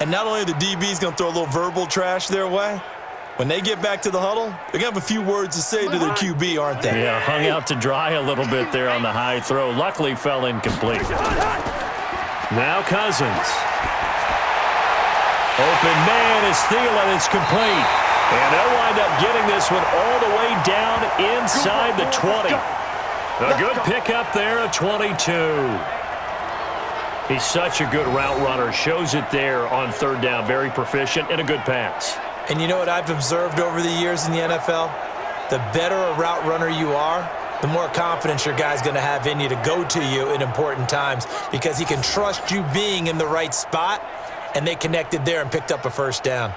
Speaker 3: and not only are the DBs going to throw a little verbal trash their way, when they get back to the huddle, they're going to have a few words to say to their QB, aren't they?
Speaker 2: Yeah, hung out to dry a little bit there on the high throw. Luckily fell incomplete. Now Cousins. Open man is Thielen. It's complete. And they'll wind up getting this one all the way down inside the 20. A good pickup there at 22. He's such a good route runner. Shows it there on 3rd down. Very proficient and a good pass.
Speaker 3: And you know what I've observed over the years in the NFL? The better a route runner you are, the more confidence your guy's going to have in you to go to you in important times because he can trust you being in the right spot, and they connected there and picked up a 1st down.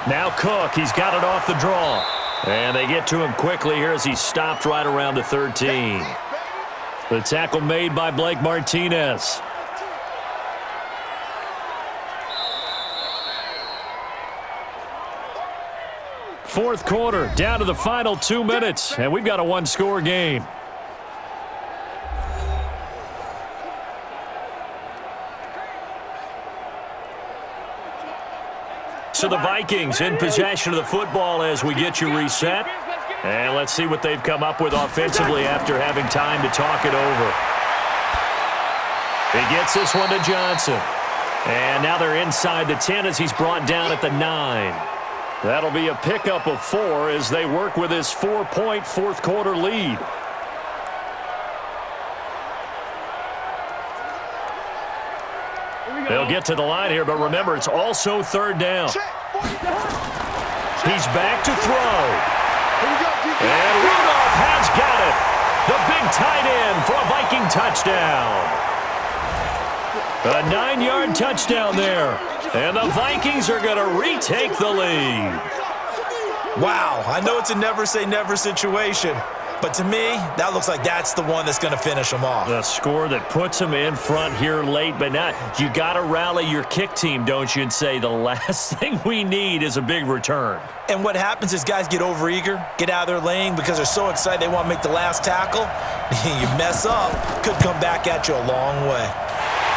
Speaker 2: Now Cook, he's got it off the draw. And they get to him quickly here as he's stopped right around the 13. The tackle made by Blake Martinez. Fourth quarter, down to the final 2 minutes, and we've got a one-score game. So the Vikings in possession of the football as we get you reset. And let's see what they've come up with offensively after having time to talk it over. He gets this one to Johnson. And now they're inside the 10 as he's brought down at the 9. That'll be a pickup of 4 as they work with his 4-point fourth quarter lead. They'll get to the line here, but remember, it's also 3rd down. He's back to throw. And Rudolph has got it. The big tight end for a Viking touchdown. A 9-yard touchdown there. And the Vikings are going to retake the lead.
Speaker 3: Wow, I know it's a never-say-never situation, but to me, that looks like that's the one that's going to finish them off.
Speaker 2: The score that puts them in front here late, but not. You got to rally your kick team, don't you, and say the last thing we need is a big return.
Speaker 3: And what happens is guys get overeager, get out of their lane because they're so excited they want to make the last tackle. You mess up, could come back at you a long way.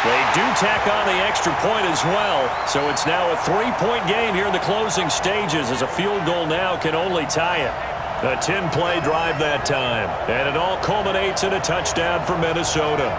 Speaker 2: They do tack on the extra point as well, so it's now a 3-point game here in the closing stages as a field goal now can only tie it. A 10-play drive that time, and it all culminates in a touchdown for Minnesota.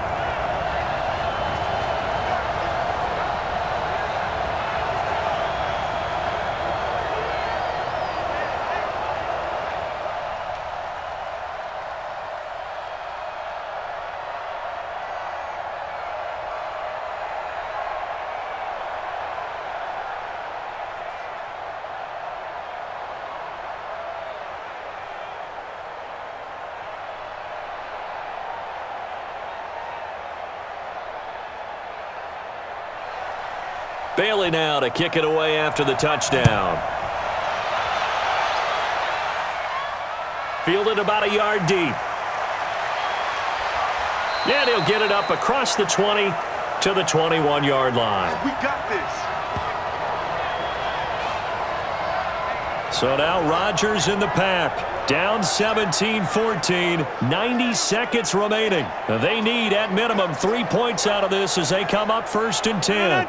Speaker 2: Bailey now to kick it away after the touchdown. Fielded about a yard deep. And he'll get it up across the 20 to the 21-yard line.
Speaker 4: We got this.
Speaker 2: So now Rodgers in the pack. Down 17-14, 90 seconds remaining. They need, at minimum, 3 points out of this as they come up 1st and 10.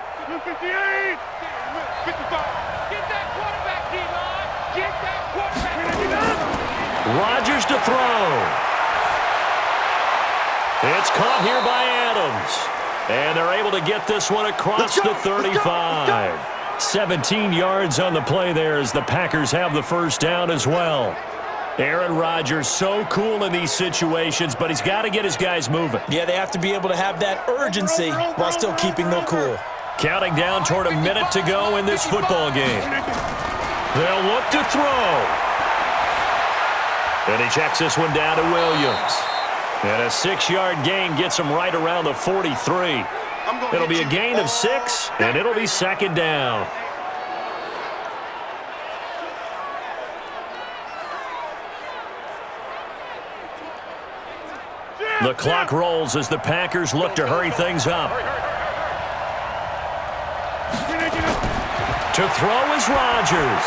Speaker 2: Rodgers to throw. It's caught here by Adams. And they're able to get this one across the 35. 17 yards on the play there as the Packers have the first down as well. Aaron Rodgers, so cool in these situations, but he's got to get his guys moving.
Speaker 3: Yeah, they have to be able to have that urgency while still keeping their cool.
Speaker 2: Counting down toward a minute to go in this football game. They'll look to throw. And he checks this one down to Williams. And a 6-yard gain gets him right around the 43. It'll be a gain of 6, and it'll be 2nd down. The clock rolls as the Packers look to hurry things up. To throw is Rodgers.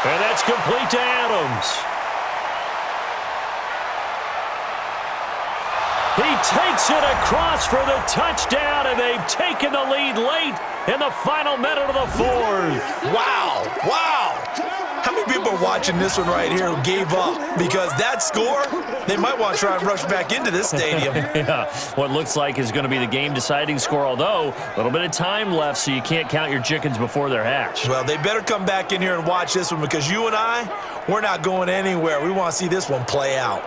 Speaker 2: And that's complete to Adams. He takes it across for the touchdown, and they've taken the lead late in the final minute of the 4th.
Speaker 3: Wow, wow. How many people are watching this one right here who gave up? Because that score, they might want to try and rush back into this stadium.
Speaker 2: Yeah, what looks like is going to be the game-deciding score, although a little bit of time left, so you can't count your chickens before they're hatched.
Speaker 3: Well, they better come back in here and watch this one because you and I, we're not going anywhere. We want to see this one play out.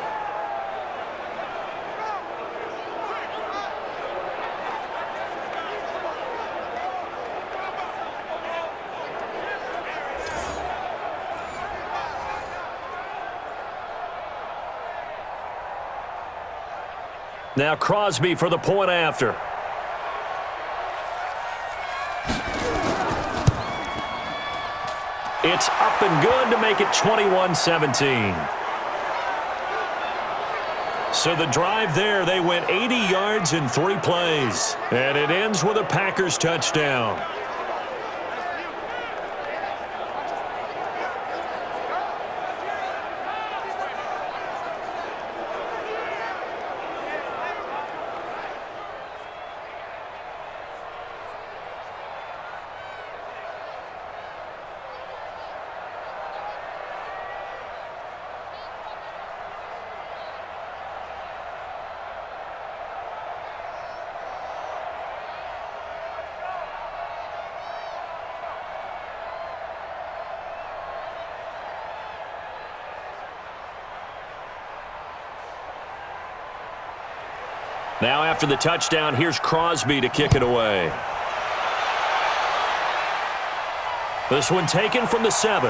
Speaker 2: Now Crosby for the point after. It's up and good to make it 21-17. So the drive there, they went 80 yards in 3 plays. And it ends with a Packers touchdown. Now after the touchdown, here's Crosby to kick it away. This one taken from the 7.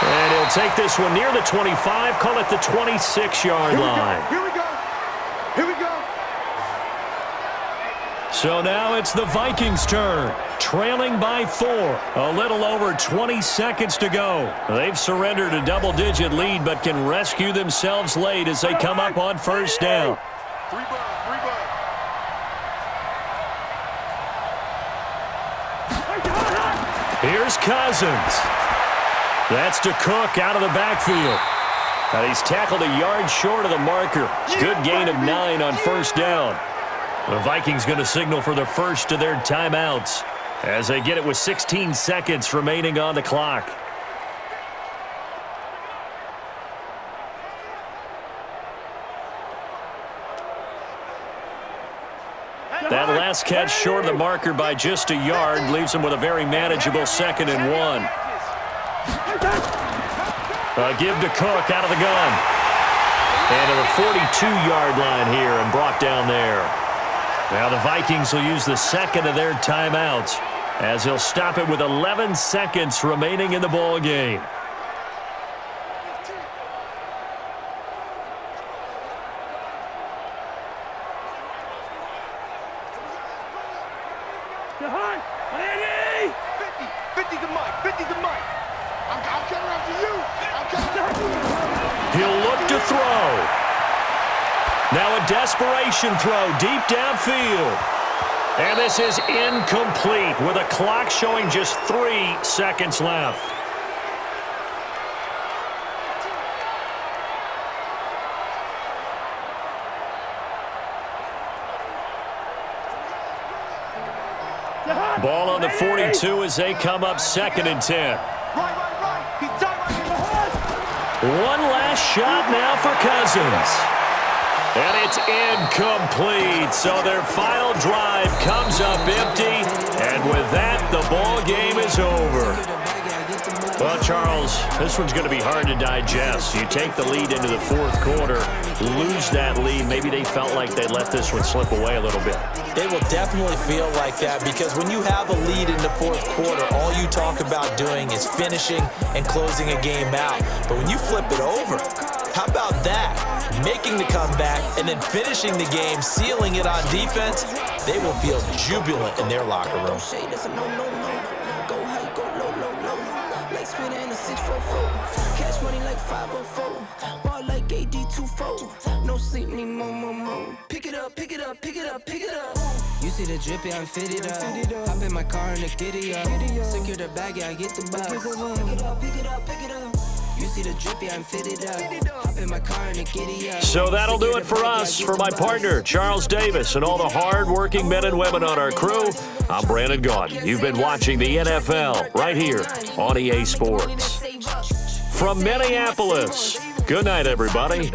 Speaker 2: And he'll take this one near the 25, call it the 26-yard line.
Speaker 4: Here we go. Here we go.
Speaker 2: So now it's the Vikings' turn, trailing by 4. A little over 20 seconds to go. They've surrendered a double-digit lead, but can rescue themselves late as they come up on 1st down.
Speaker 4: Three bud.
Speaker 2: Here's Cousins. That's to Cook out of the backfield. And he's tackled a yard short of the marker. Good gain of 9 on 1st down. The Vikings going to signal for the first of their timeouts as they get it with 16 seconds remaining on the clock. That last catch short of the marker by just a yard leaves them with a very manageable 2nd and 1. A give to Cook out of the gun. And to the 42-yard line here and brought down there. Now the Vikings will use the 2nd of their timeouts as he'll stop it with 11 seconds remaining in the ball game.
Speaker 4: 50 to Mike. 50 to Mike. I'm coming after you. I'm coming after you.
Speaker 2: He'll look to throw. Now a desperation throw deep downfield. And this is incomplete with a clock showing just 3 seconds left. Ball on the 42 as they come up 2nd and 10. One last shot now for Cousins. And it's incomplete. So their final drive comes up empty. And with that, the ball game is over. Well, Charles, this one's going to be hard to digest. You take the lead into the 4th quarter, lose that lead. Maybe they felt like they let this one slip away a little bit.
Speaker 3: It will definitely feel like that because when you have a lead in the 4th quarter, all you talk about doing is finishing and closing a game out. But when you flip it over, how about that? Making the comeback and then finishing the game, sealing it on defense, they will feel jubilant in their locker room.
Speaker 5: Cash money like 504. Ball like AD 24. No sleep, need more. Pick it up, pick it up, pick it up, pick it up. You see the drippy, I'm fitted up. Hop in my car and the giddy up. Secure the bag, yeah, I get the box. Pick it up, pick it up, pick it up. You see the drippy, I'm fitted up. Hop in my car and the giddy up.
Speaker 2: So that'll do it for us. For my partner, Charles Davis, and all the hard-working men and women on our crew, I'm Brandon Gaudin. You've been watching the NFL right here on EA Sports. From Minneapolis, good night, everybody.